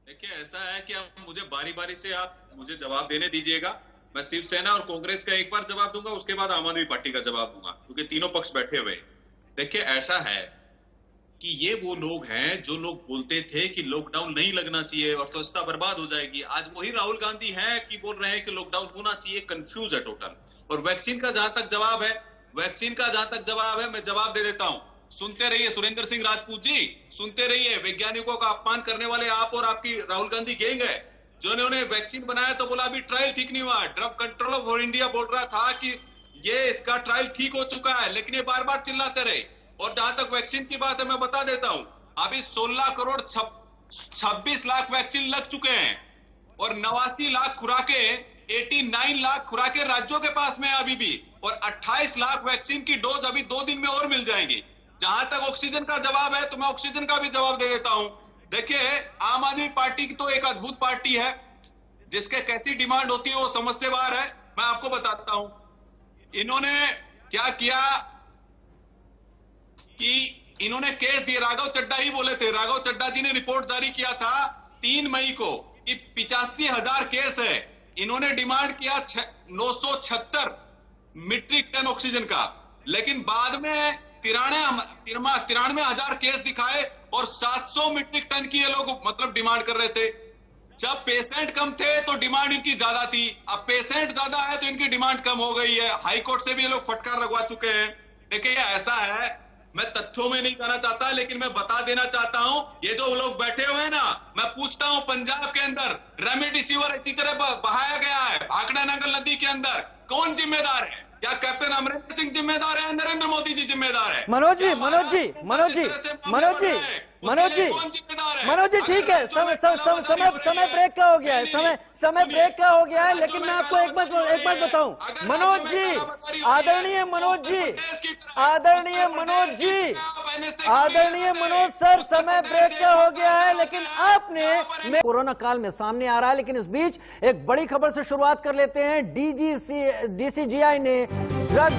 देखिए, ऐसा है कि अब मुझे बारी बारी से आप मुझे जवाब देने दीजिएगा। मैं शिवसेना और कांग्रेस का एक बार जवाब दूंगा, उसके बाद आम आदमी पार्टी का जवाब दूंगा, क्योंकि तीनों पक्ष बैठे हुए। देखिए, ऐसा है कि ये वो लोग हैं जो लोग बोलते थे कि लॉकडाउन नहीं लगना चाहिए, अर्थव्यवस्था बर्बाद हो जाएगी। आज वही राहुल गांधी हैं कि बोल रहे हैं कि लॉकडाउन होना चाहिए। कंफ्यूज है टोटल। और वैक्सीन का जहां तक जवाब है, मैं जवाब दे देता हूं। सुनते रहिए सुरेंद्र सिंह राजपूत जी, सुनते रहिए। वैज्ञानिकों का अपमान करने वाले आप और आपकी राहुल गांधी गैंग है जो इन्होंने वैक्सीन बनाया तो बोला अभी ट्रायल ठीक नहीं हुआ। ड्रग कंट्रोल ऑफ इंडिया बोल रहा था कि ये इसका ट्रायल ठीक हो चुका है, लेकिन ये बार बार चिल्लाते रहे। और जहां तक वैक्सीन की बात है, मैं बता देता हूं, अभी 16 करोड़ 26 लाख वैक्सीन लग चुके हैं और 89 लाख खुराकें, 89 लाख खुराकें राज्यों के पास में है अभी भी, और 28 लाख वैक्सीन की डोज अभी 2 दिन में और मिल जाएंगी। जहां तक ऑक्सीजन का जवाब है तो मैं ऑक्सीजन का भी जवाब दे देता हूं। देखिए, आम आदमी पार्टी की तो एक अद्भुत पार्टी है, जिसके कैसी डिमांड होती है वो समझ से बाहर है। मैं आपको बताता हूं, इन्होंने क्या किया कि इन्होंने केस दिए, राघव चड्डा ही बोले थे, राघव चड्डा जी ने रिपोर्ट जारी किया था 3 मई को कि 85,000 केस है। इन्होंने डिमांड किया 976 मीट्रिक टन ऑक्सीजन का, लेकिन बाद में 93,000 केस दिखाए और 700 मीट्रिक टन की ये लोग मतलब डिमांड कर रहे थे। जब पेशेंट कम थे तो डिमांड इनकी ज्यादा थी, अब पेशेंट ज्यादा है तो इनकी डिमांड कम हो गई है। हाई कोर्ट से भी ये लोग फटकार लगवा चुके हैं। देखिए, ऐसा है, मैं तथ्यों में नहीं कहना चाहता, लेकिन मैं बता देना चाहता हूं, ये जो लोग बैठे हुए हैं ना, मैं पूछता हूं, पंजाब के अंदर रेमडेसिविर इसी तरह बहाया गया है भाखड़ा नंगल नदी के अंदर, कौन जिम्मेदार है? क्या कैप्टन अमरिंदर सिंह जिम्मेदार है? नरेंद्र मोदी जी जिम्मेदार है? मनोज जी ठीक है, समय ब्रेक का हो गया है, समय ब्रेक का हो गया है, लेकिन मैं आपको एक बात बताऊं, मनोज जी, आदरणीय मनोज सर, समय ब्रेक का हो गया है, लेकिन आपने कोरोना काल में सामने आ रहा है, लेकिन इस बीच एक बड़ी खबर से शुरुआत कर लेते हैं। DCGI ने ड्रग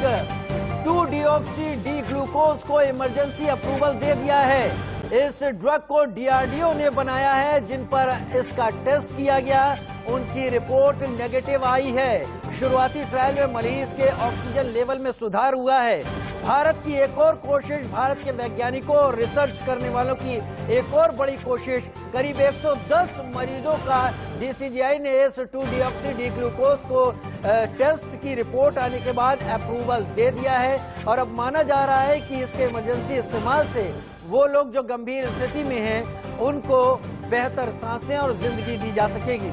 2-डिऑक्सी डी ग्लूकोज को इमरजेंसी अप्रूवल दे दिया है। इस ड्रग को DRDO ने बनाया है, जिन पर इसका टेस्ट किया गया, उनकी रिपोर्ट नेगेटिव आई है। शुरुआती ट्रायल में मरीज के ऑक्सीजन लेवल में सुधार हुआ है। भारत की एक और कोशिश, भारत के वैज्ञानिकों और रिसर्च करने वालों की एक और बड़ी कोशिश, करीब 110 मरीजों का DCGI ने इस 2-डिऑक्सी डी ग्लूकोज को टेस्ट की रिपोर्ट आने के बाद अप्रूवल दे दिया है। और अब माना जा रहा है कि इसके इमरजेंसी इस्तेमाल से वो लोग जो गंभीर स्थिति में हैं, उनको बेहतर सांसें और जिंदगी दी जा सकेगी।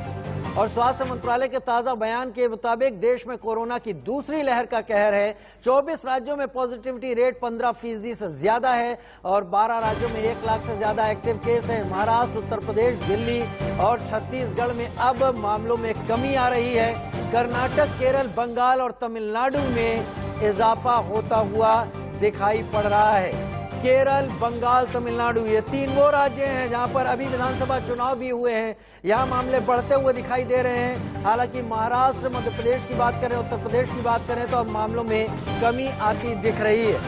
और स्वास्थ्य मंत्रालय के ताजा बयान के मुताबिक देश में कोरोना की दूसरी लहर का कहर है। 24 राज्यों में पॉजिटिविटी रेट 15% से ज्यादा है और 12 राज्यों में 1 लाख से ज्यादा एक्टिव केस है। महाराष्ट्र, उत्तर प्रदेश, दिल्ली और छत्तीसगढ़ में अब मामलों में कमी आ रही है। कर्नाटक, केरल, बंगाल और तमिलनाडु में इजाफा होता हुआ दिखाई पड़ रहा है। केरल, बंगाल, तमिलनाडु, ये 3 वो राज्य हैं जहां पर अभी विधानसभा चुनाव भी हुए हैं। यहां मामले बढ़ते हुए दिखाई दे रहे हैं। हालांकि महाराष्ट्र, मध्य प्रदेश की बात करें, उत्तर प्रदेश की बात करें तो अब मामलों में कमी आती दिख रही है।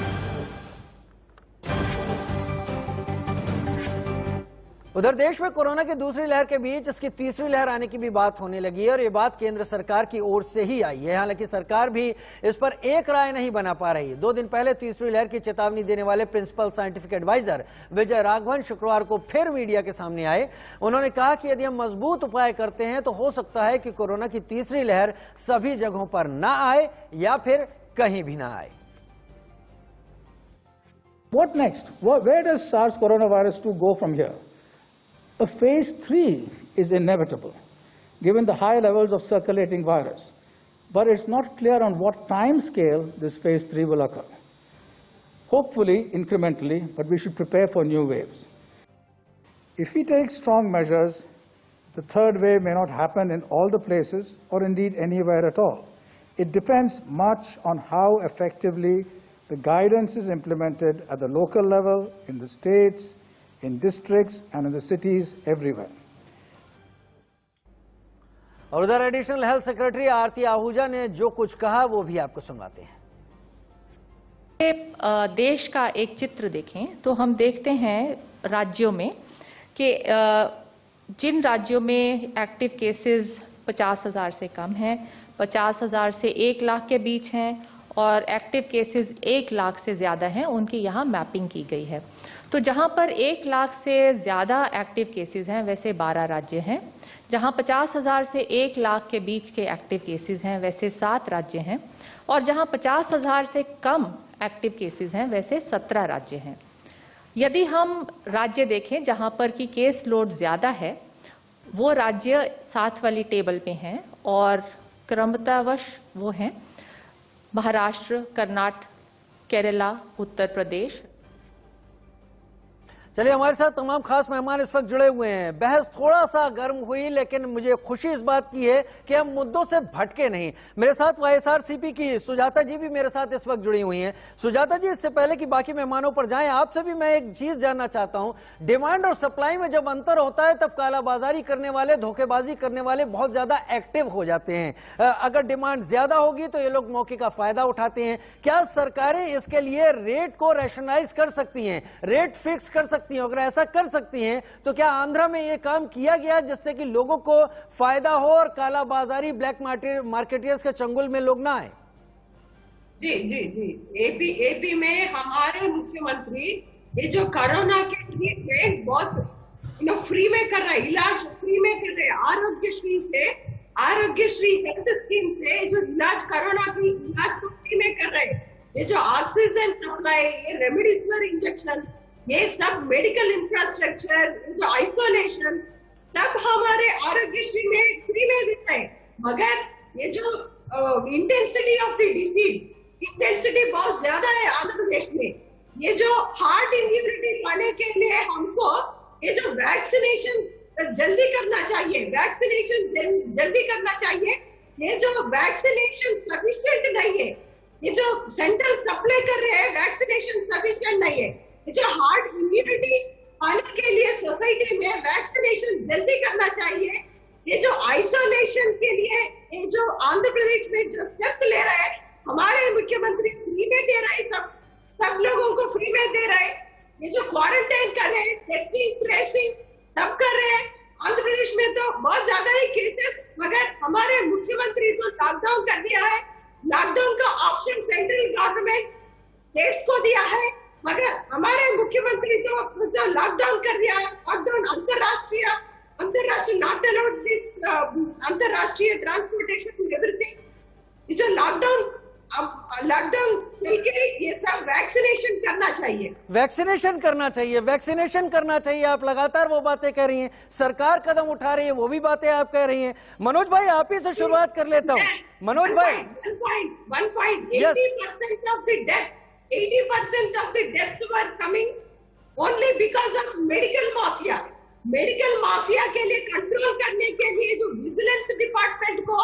उधर देश में कोरोना की दूसरी लहर के बीच इसकी तीसरी लहर आने की भी बात होने लगी है और ये बात केंद्र सरकार की ओर से ही आई है। हालांकि सरकार भी इस पर एक राय नहीं बना पा रही है। 2 दिन पहले तीसरी लहर की चेतावनी देने वाले principal scientific adviser Vijay Raghavan शुक्रवार को फिर मीडिया के सामने आए। उन्होंने कहा कि यदि हम मजबूत उपाय करते हैं तो हो सकता है कि कोरोना की तीसरी लहर सभी जगहों पर ना आए या फिर कहीं भी ना आए। What next? Where does SARS coronavirus 2 go from here? A phase 3 is inevitable, given the high levels of circulating virus. But it's not clear on what time scale this phase 3 will occur. Hopefully, incrementally, but we should prepare for new waves. If we take strong measures, the third wave may not happen in all the places or indeed anywhere at all. It depends much on how effectively the guidance is implemented at the local level, in the states, in districts and in the cities everywhere. और उधर additional health secretary आरती आहूजा ने जो कुछ कहा वो भी आपको सुनाते हैं। देश का एक चित्र देखें तो हम देखते हैं राज्यों में कि जिन राज्यों में एक्टिव केसेस 50,000 से कम हैं, 50,000 से 1 लाख के बीच हैं और एक्टिव केसेस 1 लाख से ज्यादा हैं, उनकी यहाँ मैपिंग की गई है। तो जहां पर 1 लाख से ज्यादा एक्टिव केसेस हैं वैसे 12 राज्य हैं। जहां 50,000 से 1 लाख के बीच के एक्टिव केसेस हैं वैसे 7 राज्य हैं और जहां 50,000 से कम एक्टिव केसेस हैं वैसे 17 राज्य हैं। यदि हम राज्य देखें जहां पर की केस लोड ज्यादा है वो राज्य 7 वाली टेबल पे हैं और क्रमतावश वो हैं महाराष्ट्र, कर्नाटक, केरला, उत्तर प्रदेश। चलिए, हमारे साथ तमाम खास मेहमान इस वक्त जुड़े हुए हैं। बहस थोड़ा सा गर्म हुई, लेकिन मुझे खुशी इस बात की है कि हम मुद्दों से भटके नहीं। मेरे साथ YSRCP की सुजाता जी भी मेरे साथ इस वक्त जुड़ी हुई हैं। सुजाता जी, इससे पहले कि बाकी मेहमानों पर जाएं, आपसे भी मैं एक चीज जानना चाहता हूं। डिमांड और सप्लाई में जब अंतर होता है तब कालाबाजारी करने वाले, धोखेबाजी करने वाले बहुत ज्यादा एक्टिव हो जाते हैं। अगर डिमांड ज्यादा होगी तो ये लोग मौके का फायदा उठाते हैं। क्या सरकारें इसके लिए रेट को रैशनलाइज कर सकती हैं, रेट फिक्स कर सकती हैं? अगर ऐसा कर सकती हैं तो क्या आंध्रा में यह काम किया गया जिससे कि लोगों को फायदा हो और कालाबाजारी, ब्लैक मार्केटियर्स के चंगुल में लोग ना आए? जी जी जी, एपी में हमारे मुख्यमंत्री ये जो कोरोना के ट्रीटमेंट बहुत फ्री में कर रहे हैं, इलाज फ्री में कर रहे हैं। आरोग्यश्री हेल्थ स्कीम से जो इलाज, कोरोना की इलाज को फ्री में कर रहे हैं। ये जो ऑक्सीजन सप्लाई, ये रेमडेसिविर इंजेक्शन, ये सब मेडिकल इंफ्रास्ट्रक्चर, जो आइसोलेशन, सब हमारे आरोग्यश्री में फ्री में देते हैं। मगर ये जो intensity of the disease, intensity बहुत ज्यादा है आंध्र प्रदेश में। ये जो हार्ट इम्यूनिटी पाने के लिए हमको ये जो वैक्सीनेशन जल्दी करना चाहिए, जल्दी करना चाहिए। ये जो वैक्सीनेशन सफिशिएंट नहीं है, ये जो सेंट्रल सप्लाई कर रहे हैं वैक्सीनेशन सफिशिएंट नहीं है। ये जो हार्ट इम्यूनिटी पाने के लिए सोसाइटी में वैक्सीनेशन जल्दी करना चाहिए। ये जो आइसोलेशन के लिए ये जो आंध्र प्रदेश में जो स्टेप्स ले रहे हैं, हमारे मुख्यमंत्री फ्री में दे रहे हैं, सब लोगों को फ्री में दे रहे हैं। ये जो क्वारंटाइन कर रहे हैं, टेस्टिंग, ट्रेसिंग सब कर रहे हैं। आंध्र प्रदेश में तो बहुत ज्यादा ही केसेस, मगर हमारे मुख्यमंत्री तो लॉकडाउन कर दिया है। लॉकडाउन का ऑप्शन सेंट्रल गवर्नमेंट स्टेट्स को दिया है, मगर हमारे मुख्यमंत्री तो लॉकडाउन कर दिया है। लॉकडाउन अंतरराष्ट्रीय नॉट अलाउड दिस अंतरराष्ट्रीय ट्रांसपोर्टेशन एवरीथिंग। ये जो लॉकडाउन चल के ये सब वैक्सीनेशन करना चाहिए, वैक्सीनेशन करना चाहिए। आप लगातार वो बातें कह रही हैं, सरकार कदम उठा रही है, वो भी बातें आप कह रही हैं। मनोज भाई, आप ही से शुरुआत कर लेता हूँ। मनोज भाई, 80% of the deaths were coming only because of medical mafia. Medical mafia के लिए कंट्रोल करने के लिए जो विजिलेंस डिपार्टमेंट को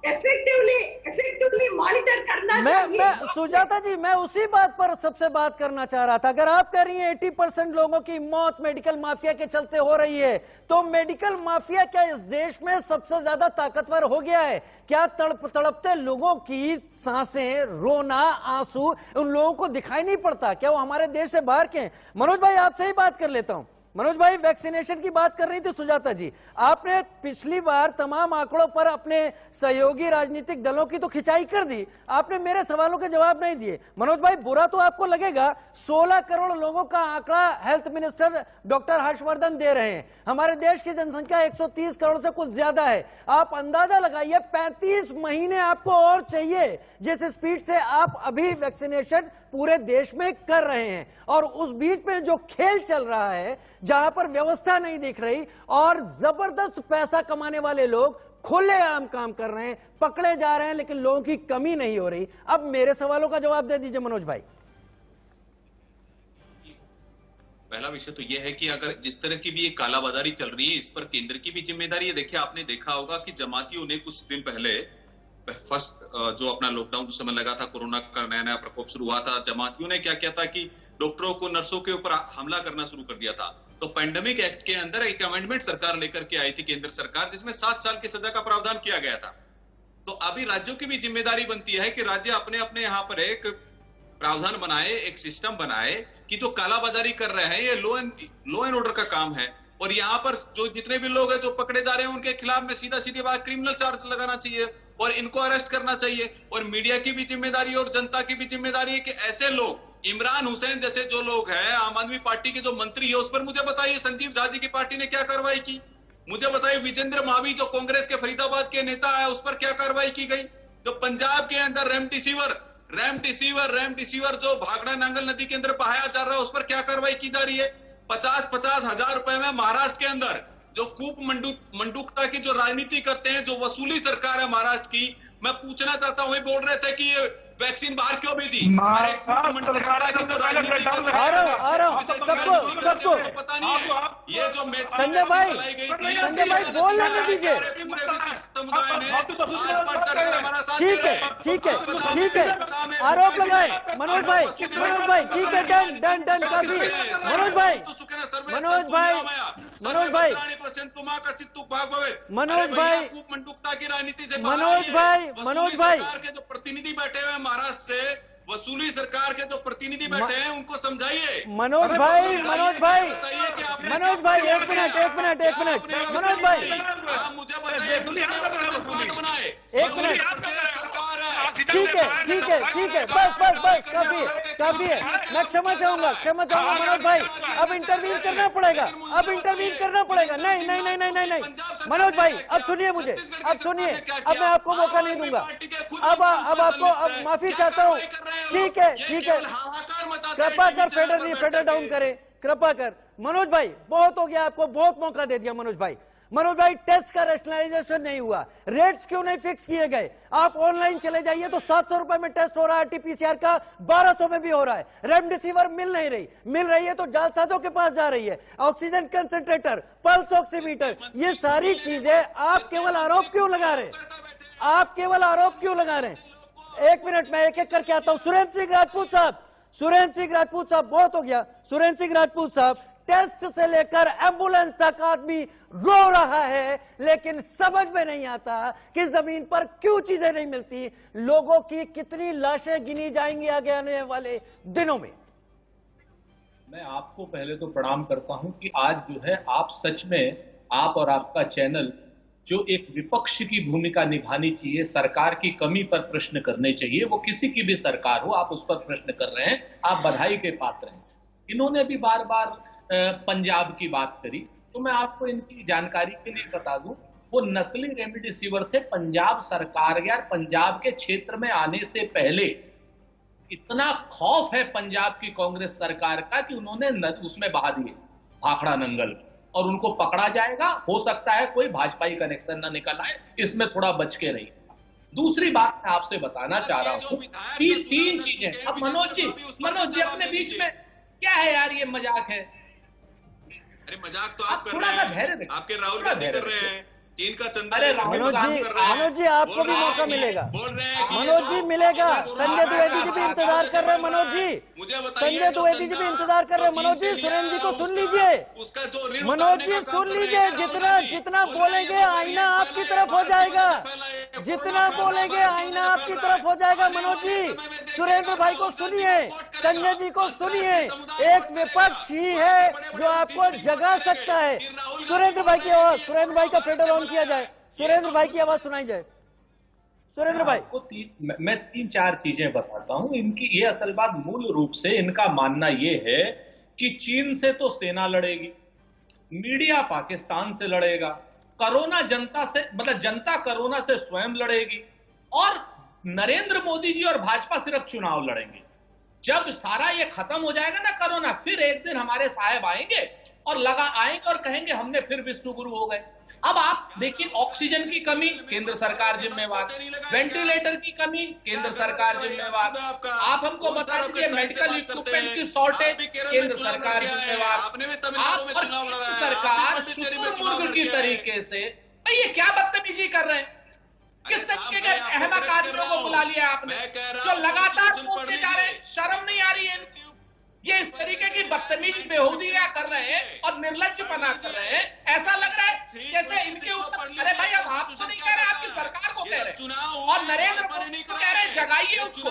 इफेक्टिवली मॉनिटर करना चाहिए। सुजाता जी, मैं उसी बात पर सबसे बात करना चाह रहा था। अगर आप कह रही हैं 80% लोगों की मौत मेडिकल माफिया के चलते हो रही है, तो मेडिकल माफिया क्या इस देश में सबसे ज्यादा ताकतवर हो गया है? क्या तड़पते लोगों की सांसें, रोना, आंसू उन लोगों को दिखाई नहीं पड़ता? क्या वो हमारे देश से बाहर के हैं? मनोज भाई, आपसे ही बात कर लेता हूं। मनोज भाई, वैक्सीनेशन की बात कर रही थी सुजाता जी। आपने पिछली बार तमाम आंकड़ों पर अपने सहयोगी राजनीतिक दलों की तो खिंचाई कर दी, आपने मेरे सवालों के जवाब नहीं दिए। मनोज भाई, बुरा तो आपको लगेगा, 16 करोड़ लोगों का आंकड़ा हेल्थ मिनिस्टर डॉक्टर हर्षवर्धन दे रहे हैं। हमारे देश की जनसंख्या 130 करोड़ से कुछ ज्यादा है। आप अंदाजा लगाइए, 35 महीने आपको और चाहिए जिस स्पीड से आप अभी वैक्सीनेशन पूरे देश में कर रहे हैं। और उस बीच में जो खेल चल रहा है, जहां पर व्यवस्था नहीं दिख रही और जबरदस्त पैसा कमाने वाले लोग खुलेआम काम कर रहे हैं, पकड़े जा रहे हैं, लेकिन लोगों की कमी नहीं हो रही। अब मेरे सवालों का जवाब दे दीजिए मनोज भाई। पहला विषय तो यह है कि अगर जिस तरह की भी ये कालाबाजारी चल रही है, इस पर केंद्र की भी जिम्मेदारी है। देखिए, आपने देखा होगा कि जमातियों ने कुछ दिन पहले फर्स्ट जो अपना लॉकडाउन जो समय लगा था, कोरोना का नया प्रकोप शुरू हुआ था, जमातियों ने क्या किया था कि डॉक्टरों को, नर्सों के ऊपर हमला करना शुरू कर दिया था। तो पैंडेमिक एक्ट के अंदर एक अमेंडमेंट सरकार लेकर के आई थी, केंद्र सरकार, जिसमें 7 साल की सजा का प्रावधान किया गया था। तो अभी राज्यों की भी जिम्मेदारी बनती है कि राज्य अपने अपने यहाँ पर एक प्रावधान बनाए, एक सिस्टम बनाए कि जो कालाबाजारी कर रहे हैं, ये लॉ एंड ऑर्डर का काम है। और यहाँ पर जो जितने भी लोग हैं जो पकड़े जा रहे हैं, उनके खिलाफ में सीधी बात क्रिमिनल चार्ज लगाना चाहिए और इनको अरेस्ट करना चाहिए। और मीडिया की भी जिम्मेदारी और जनता की भी जिम्मेदारी है कि ऐसे लोग, इमरान हुसैन जैसे जो लोग हैं, आम आदमी पार्टी के जो मंत्री है, उस पर मुझे बताइए संजीव झा जी की पार्टी ने क्या कार्रवाई की? मुझे बताइए विजेंद्र मावी जो कांग्रेस के फरीदाबाद के नेता है, उस पर क्या कार्रवाई की गई? जो पंजाब के अंदर रेमडेसिविर जो भाखड़ा नांगल नदी के अंदर बहाया जा रहा है, उस पर क्या कार्रवाई की जा रही है? 50-50 हजार रुपए में महाराष्ट्र के अंदर जो कूप मंडूकता की जो राजनीति करते हैं, जो वसूली सरकार है महाराष्ट्र की। मैं पूछना चाहता हूँ, बोल रहे थे कि ये वैक्सीन बाहर क्यों भेजी? अरे कूप मंडूकता की जो राजनीति सबको पता नहीं है। ये जो संजय भाई बोल लेने दीजिए। पूरे विश्व समुदाय ने आज बढ़ चढ़कर हमारा साथ ठीक है आरोप लगाए मनोज भाई ठीक है, डन काफी। मनोज भाई मंडूकता की राजनीति से मनोज भाई के जो प्रतिनिधि बैठे हुए हैं महाराष्ट्र से, वसूली सरकार के जो प्रतिनिधि बैठे हैं, उनको समझाइए। मनोज भाई एक मिनट मनोज भाई आप मुझे बताइए, प्लाट बनाए, एक मिनट। सरकार है। ठीक है बस काफी है। मैं क्षमा चाहूंगा मनोज भाई। अब इंटरवीन करना पड़ेगा। नहीं मनोज भाई, अब सुनिए मुझे, अब मैं आपको मौका नहीं दूंगा। अब आपको माफी चाहता हूँ। ठीक है कृपा कर फेडर डाउन करे, कृपा कर। मनोज भाई बहुत हो गया, आपको बहुत मौका दे दिया। मनोज भाई टेस्ट का रैशनलाइजेशन नहीं हुआ, रेट्स क्यों नहीं फिक्स किए गए? आप ऑनलाइन चले जाइए तो 700 रुपए में टेस्ट हो रहा है, आरटीपीसीआर का 1200 में भी हो रहा है। रेमडेसिविर मिल रही है तो जालसाजों के पास जा रही है। ऑक्सीजन कंसंट्रेटर, पल्स ऑक्सीमीटर, ये सारी चीजें आप केवल आरोप क्यों लगा रहे हैं? एक मिनट, मैं एक करके आता हूं। सुरेंद्र सिंह राजपूत साहब बहुत हो गया। सुरेंद्र सिंह राजपूत साहब, टेस्ट से लेकर एम्बुलेंस तक आदमी रो रहा है, लेकिन समझ में नहीं आता कि जमीन पर क्यों चीजें नहीं मिलती। लोगों की कितनी लाशें गिनी जाएंगी आगे आने वाले दिनों में। मैं आपको पहले तो प्रणाम करता हूं कि आज जो है आप सच में, आप और आपका चैनल जो एक विपक्ष की भूमिका निभानी चाहिए, सरकार की कमी पर प्रश्न करने चाहिए, वो किसी की भी सरकार हो, आप उस पर प्रश्न कर रहे हैं, आप बधाई के पात्र हैं। इन्होंने भी बार बार पंजाब की बात करी, तो मैं आपको इनकी जानकारी के लिए बता दूं, वो नकली रेमडेसिविर थे। पंजाब सरकार यार, पंजाब के क्षेत्र में आने से पहले इतना खौफ है पंजाब की कांग्रेस सरकार का कि उन्होंने उसमें बहा दिए भाखड़ा नंगल, और उनको पकड़ा जाएगा। हो सकता है कोई भाजपाई कनेक्शन ना निकल आए, इसमें थोड़ा बच के रहिए। दूसरी बात मैं आपसे बताना चाह रहा हूं कि 3 चीजें। अब मनोज जी अपने बीच में क्या है यार, ये मजाक है। अरे मजाक तो आप कर रहे हैं, आपके राहुल गांधी कर रहे हैं, चीन का चंदा मनोज जी आपको भी मौका मिलेगा। मनोज जी मिलेगा। संजय द्विवेदी जी भी इंतजार कर रहे हैं। मनोज जी सुरेंद्र जी को सुन लीजिए। मनोज जी सुन लीजिए, जितना बोलेंगे आईना आपकी तरफ हो जाएगा। मनोज जी सुरेंद्र भाई को सुनिए, संजय जी को सुनिए। एक विपक्ष ही है जो आपको जगा सकता है। सुरेंद्र भाई की आवाज, सुरेंद्र भाई का फेडर ऑन किया जाए, सुरेंद्र भाई की आवाज सुनाई जाए। सुरेंद्र भाई को मैं 3-4 चीजें बताता हूं। इनकी ये असल बात, मूल रूप से इनका मानना ये है कि चीन से तो सेना लड़ेगी, मीडिया पाकिस्तान से लड़ेगा, कोरोना जनता कोरोना से स्वयं लड़ेगी, और नरेंद्र मोदी जी और भाजपा सिर्फ चुनाव लड़ेंगे। जब सारा ये खत्म हो जाएगा ना कोरोना, फिर एक दिन हमारे साहब आएंगे और कहेंगे हमने फिर विश्व गुरु हो गए। अब आप देखिए, ऑक्सीजन की कमी केंद्र सरकार जिम्मेवार, वेंटिलेटर की कमी केंद्र सरकार जिम्मेवार, आप हमको बता दीजिए मेडिकल इक्विपमेंट की शॉर्टेज केंद्र सरकार जिम्मेवार, आप और सरकार शुतुरमुर्ग की तरीके से। ये क्या बदतमीजी कर रहे हैं? किस तरीके के अहमक आदमियों को बुला लिया आपने जो लगातार बोलते जा रहे हैं? शर्म नहीं आ रही है इनको? ये इस तरीके की बदतमीज बेहूदियां कर रहे हैं और निर्लज्जपना कर रहे हैं। ऐसा लग रहा है जैसे इनके ऊपर, अरे भाई अब आप तो नहीं कह रहे, आपकी सरकार को कह रहे हैं, और नरेंद्र मोदी को कह रहे हैं जगाइए उसको।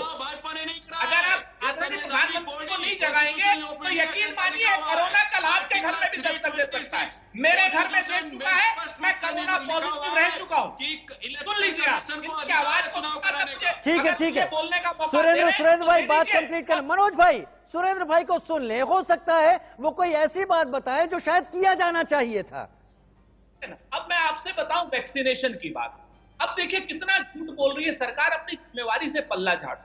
अगर आप आदरणीय प्रधानमंत्री को नहीं जगाएंगे तो यकीन मानिए कोरोना कल आपके घर में भी दस्तक दे सकता है। मेरे घर में दे चुका है, मैं कोरोना पॉजिटिव रह चुका हूँ। सुन लीजिए आप इसकी आवाज को। ठीक है बोलने का मौका। सुरेंद्र भाई बात कंप्लीट कर। मनोज भाई सुरेंद्र भाई को सुन ले, हो सकता है वो कोई ऐसी बात बताए जो शायद किया जाना चाहिए था। अब मैं आपसे बताऊं वैक्सीनेशन की बात। अब देखिए कितना झूठ बोल रही है सरकार, अपनी जिम्मेवारी से पल्ला झाड़।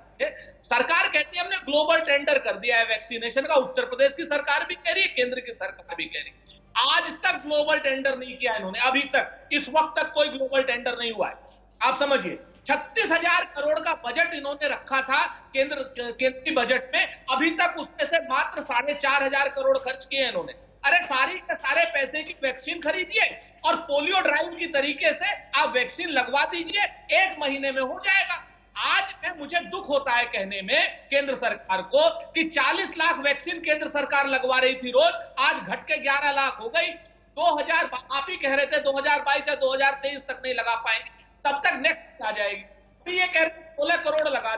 सरकार कहती है हमने ग्लोबल टेंडर कर दिया है वैक्सीनेशन का, उत्तर प्रदेश की सरकार भी कह रही है, केंद्र की सरकार भी कह रही है। आज तक ग्लोबल टेंडर नहीं किया इन्होंने, अभी तक इस वक्त तक कोई ग्लोबल टेंडर नहीं हुआ है। आप समझिए 36,000 करोड़ का बजट इन्होंने रखा था केंद्रीय बजट में, अभी तक उसमें से मात्र 4,500 करोड़ खर्च किए इन्होंने। अरे सारी के सारे पैसे की वैक्सीन खरीदिए और पोलियो ड्राइव की तरीके से आप वैक्सीन लगवा दीजिए, 1 महीने में हो जाएगा। आज में मुझे दुख होता है कहने में केंद्र सरकार को कि 40 लाख वैक्सीन केंद्र सरकार लगवा रही थी रोज, आज घट के 11 लाख हो गई। 2000 आप ही कह रहे थे 2022 या 2023 तक नहीं लगा पाएंगे, तब तक नेक्स्ट आ जाएगी। फिर ये कह रहे 16 करोड़ लगा।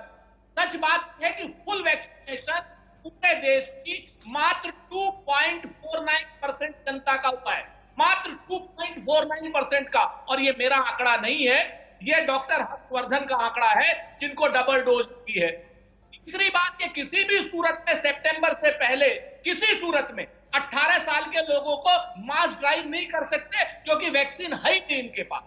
सच बात है कि फुल वैक्सीनेशन पूरे देश की मात्र 2.49% जनता का हुआ है, मात्र 2.49% का। और ये मेरा आंकड़ा नहीं है, ये डॉक्टर हर्षवर्धन का आंकड़ा है जिनको डबल डोज की है। तीसरी बात, ये किसी भी सूरत में सितंबर से पहले किसी सूरत में 18 साल के लोगों को मास ड्राइव नहीं कर सकते क्योंकि वैक्सीन है ही नहीं इनके पास।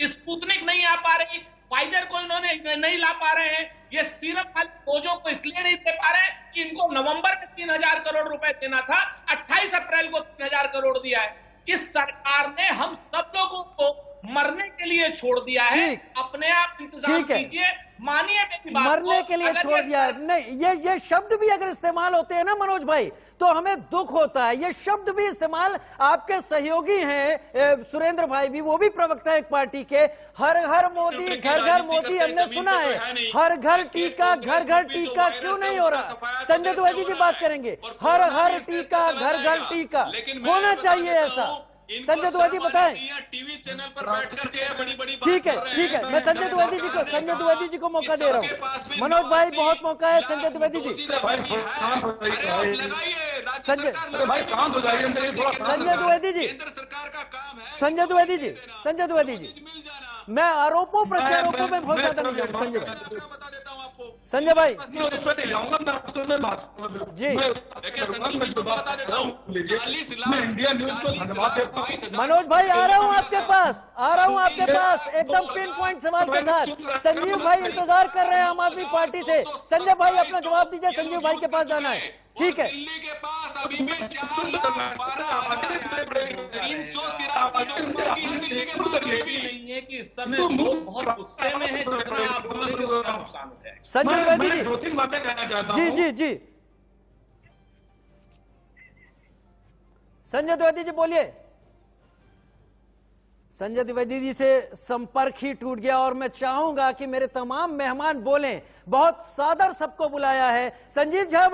स्पुतनिक नहीं आ पा रही, फाइजर को इन्होंने नहीं ला पा रहे हैं, ये सीरम वाले डोजों को इसलिए नहीं दे पा रहे कि इनको नवंबर में 3,000 करोड़ रुपए देना था, 28 अप्रैल को 3,000 करोड़ दिया है। इस सरकार ने हम सब लोगों को मरने के लिए छोड़ दिया है, अपने आप इंतजाम कीजिए। मानिए मेरी बात, मरने के लिए छोड़ दिया है। नहीं, ये शब्द भी अगर इस्तेमाल होते हैं ना मनोज भाई, तो हमें दुख होता है। ये शब्द भी इस्तेमाल आपके सहयोगी हैं सुरेंद्र भाई भी, वो भी प्रवक्ता है एक पार्टी के। हर घर मोदी, घर घर मोदी हमने सुना है, हर घर टीका, घर घर टीका क्यों नहीं हो रहा? संजय द्विवेदी जी बात करेंगे, हर घर टीका, घर घर टीका होना चाहिए ऐसा। संजय द्विवेदी बताएं। टीवी चैनल पर बैठ करके बड़ी ठीक है, मैं संजय द्विवेदी जी को मौका दे रहा हूँ। मनोज भाई बहुत मौका है, संजय द्विवेदी जी। संजय द्विवेदी जी, संजय द्विवेदी जी, मैं आरोपों प्रत्यारोपों में बहुत ज्यादा नहीं जाऊंगा। संजय भाई जी, मनोज भाई आ रहा हूं आपके पास, एकदम पिन पॉइंट सवाल के साथ। संजीव भाई इंतजार कर रहे हैं आम आदमी पार्टी से। संजय भाई अपना जवाब दीजिए, संजीव भाई के पास जाना है। ठीक है, दिल्ली के पास अभी भी 4,12,383 नहीं है कि इस समय लोग बहुत गुस्से में हैं, जितना आप बोलेंगे उतना नुकसान हो जाएगा। संजय द्विवेदी जी, 2-3 बातें कहना चाहता हूं। जी संजय द्विवेदी जी बोलिए। संजय द्विवेदी जी से संपर्क ही टूट गया और मैं चाहूंगा कि मेरे तमाम मेहमान बोलें। बहुत सादर सबको बुलाया है। संजीव झा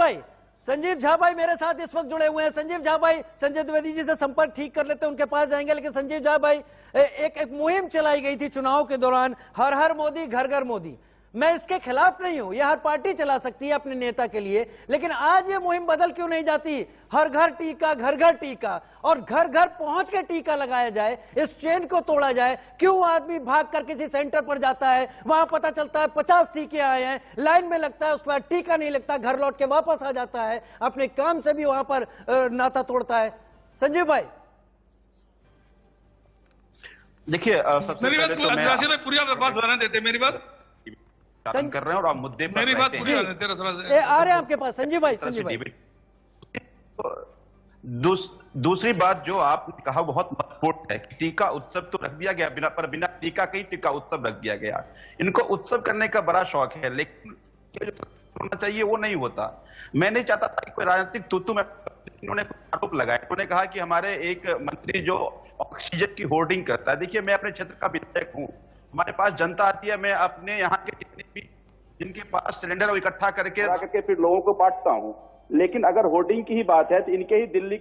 भाई मेरे साथ इस वक्त जुड़े हुए हैं। संजीव झा भाई, संजय द्विवेदी जी से संपर्क ठीक कर लेते हैं, उनके पास जाएंगे। लेकिन संजीव झा भाई, एक मुहिम चलाई गई थी चुनाव के दौरान, हर हर मोदी, घर घर मोदी। मैं इसके खिलाफ नहीं हूं, यह हर पार्टी चला सकती है अपने नेता के लिए, लेकिन आज ये मुहिम बदल क्यों नहीं जाती? हर घर टीका, घर घर टीका, और घर घर पहुंच के टीका लगाया जाए, इस चेन को तोड़ा जाए। क्यों आदमी भाग कर किसी सेंटर पर जाता है, वहां पता चलता है 50 टीके आए हैं, लाइन में लगता है, उस पर टीका नहीं लगता, घर लौट के वापस आ जाता है, अपने काम से भी वहां पर नाता तोड़ता है। संजीव भाई देखिए, सबसे मेरी बात पहले तो मैं पूरी बात बनाने देते, मेरी बात कर रहे हैं और आप मुद्दे पर मेरी बात रहते हैं। आ रहे हैं आपके पास संजीव भाई। दूसरी बात जो आपने कहा बहुत महत्वपूर्ण है कि टीका उत्सव तो रख दिया गया, बिना टीका के ही टीका उत्सव रख दिया गया। इनको उत्सव करने का बड़ा शौक है, लेकिन जो होना चाहिए वो नहीं होता। मैं नहीं चाहता था कि कोई राजनीतिक तुतु में इन्होंने आरोप लगाया। उन्होंने कहा कि हमारे एक मंत्री जो ऑक्सीजन की होर्डिंग करता है। देखिए, मैं अपने क्षेत्र का विधायक हूँ, हमारे पास जनता आती है, मैं अपने यहाँ के जितने भी जिनके पास सिलेंडर वो इकट्ठा करके फिर लोगों को बांटता हूँ। लेकिन अगर होर्डिंग की ही बात है तो इनके ही दिल्ली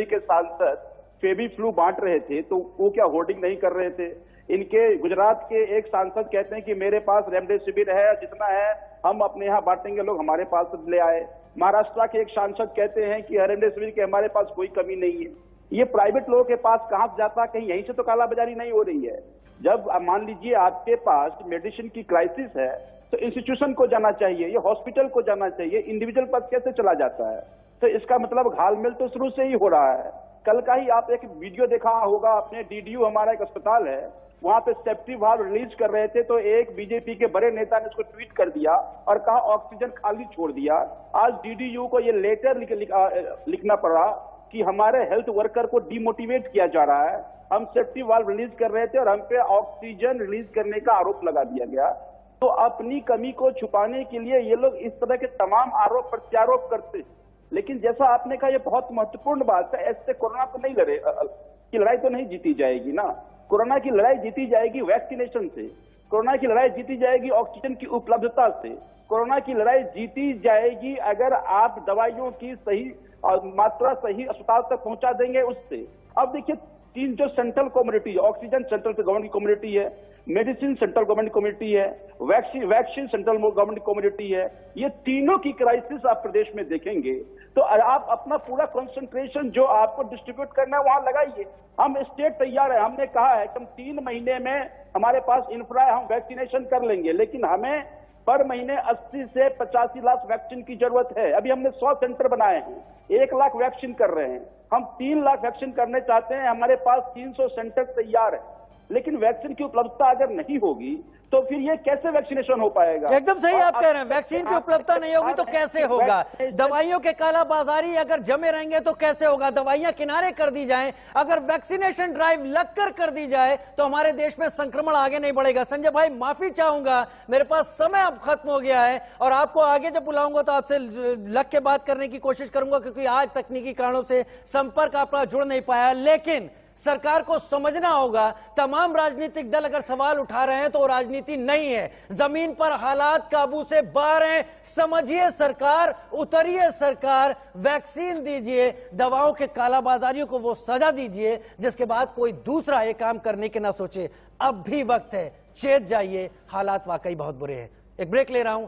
के सांसद फेवी फ्लू बांट रहे थे, तो वो क्या होर्डिंग नहीं कर रहे थे? इनके गुजरात के एक सांसद कहते हैं कि मेरे पास रेमडेसिविर है, जितना है हम अपने यहाँ बांटेंगे, लोग हमारे पास ले आए। महाराष्ट्र के एक सांसद कहते हैं कि रेमडेसिविर की हमारे पास कोई कमी नहीं है। ये प्राइवेट लोगों के पास कहां से जाता, कहीं यहीं से तो कालाबाजारी नहीं हो रही है। जब मान लीजिए आपके पास मेडिसिन की क्राइसिस है तो इंस्टीट्यूशन को जाना चाहिए, ये हॉस्पिटल को जाना चाहिए, इंडिविजुअल पर कैसे चला जाता है? तो इसका मतलब घालमेल तो शुरू से ही हो रहा है। कल का ही आप एक वीडियो देखा होगा, अपने डीडीयू हमारा एक अस्पताल है, वहां पे सेफ्टी वाल्व रिलीज कर रहे थे तो एक बीजेपी के बड़े नेता ने उसको ट्वीट कर दिया और कहा ऑक्सीजन खाली छोड़ दिया। आज डीडीयू को ये लेटर लिखना पड़ा कि कि हमारे हेल्थ वर्कर को डिमोटिवेट किया जा रहा है। हम सेफ्टी वाल्व रिलीज कर रहे थे और हम पे ऑक्सीजन रिलीज करने का आरोप लगा दिया गया। तो अपनी कमी को छुपाने के लिए ये लोग इस तरह के तमाम आरोप प्रत्यारोप करते। लेकिन जैसा आपने कहा, ये बहुत महत्वपूर्ण बात है, ऐसे कोरोना तो नहीं लड़े की लड़ाई तो नहीं जीती जाएगी ना। कोरोना की लड़ाई जीती जाएगी वैक्सीनेशन से, कोरोना की लड़ाई जीती जाएगी ऑक्सीजन की उपलब्धता से, कोरोना की लड़ाई जीती जाएगी अगर आप दवाइयों की सही मात्रा सही अस्पताल तक पहुंचा देंगे उससे। अब देखिए, तीन जो सेंट्रल कम्युनिटी है, ऑक्सीजन सेंट्रल गवर्नमेंट कम्युनिटी है, मेडिसिन सेंट्रल गवर्नमेंट कम्युनिटी है, वैक्सीन सेंट्रल गवर्नमेंट कम्युनिटी है, ये तीनों की क्राइसिस आप प्रदेश में देखेंगे तो आप अपना पूरा कंसंट्रेशन जो आपको डिस्ट्रीब्यूट करना है वहां लगाइए। हम स्टेट तैयार है, हमने कहा है कि हम 3 महीने में हमारे पास इंफ्रा है, हम वैक्सीनेशन कर लेंगे, लेकिन हमें पर महीने 80 से 85 लाख वैक्सीन की जरूरत है। अभी हमने 100 सेंटर बनाए हैं, 1 लाख वैक्सीन कर रहे हैं, हम 3 लाख वैक्सीन करने चाहते हैं, हमारे पास 300 सेंटर तैयार है। लेकिन वैक्सीन की उपलब्धता अगर नहीं होगी तो फिर ये कैसे वैक्सीनेशन हो पाएगा? एकदम सही आप कह रहे हैं, वैक्सीन की उपलब्धता नहीं होगी तो कैसे होगा? दवाइयों के कालाबाजारी अगर जमे रहेंगे तो कैसे होगा? दवाइयां किनारे कर दी जाएं, अगर वैक्सीनेशन ड्राइव लगकर कर दी जाए तो हमारे देश में संक्रमण आगे नहीं बढ़ेगा। संजय भाई, माफी चाहूंगा, मेरे पास समय अब खत्म हो गया है और आपको आगे जब बुलाऊंगा तो आपसे लग के बात करने की कोशिश करूंगा, क्योंकि आज तकनीकी कारणों से संपर्क आपका जुड़ नहीं पाया। लेकिन सरकार को समझना होगा, तमाम राजनीतिक दल अगर सवाल उठा रहे हैं तो राजनीति नहीं है, जमीन पर हालात काबू से बाहर हैं। समझिए सरकार, उतरिए सरकार, वैक्सीन दीजिए, दवाओं के कालाबाजारियों को वो सजा दीजिए जिसके बाद कोई दूसरा ये काम करने के ना सोचे। अब भी वक्त है, चेत जाइए, हालात वाकई बहुत बुरे हैं। एक ब्रेक ले रहा हूं,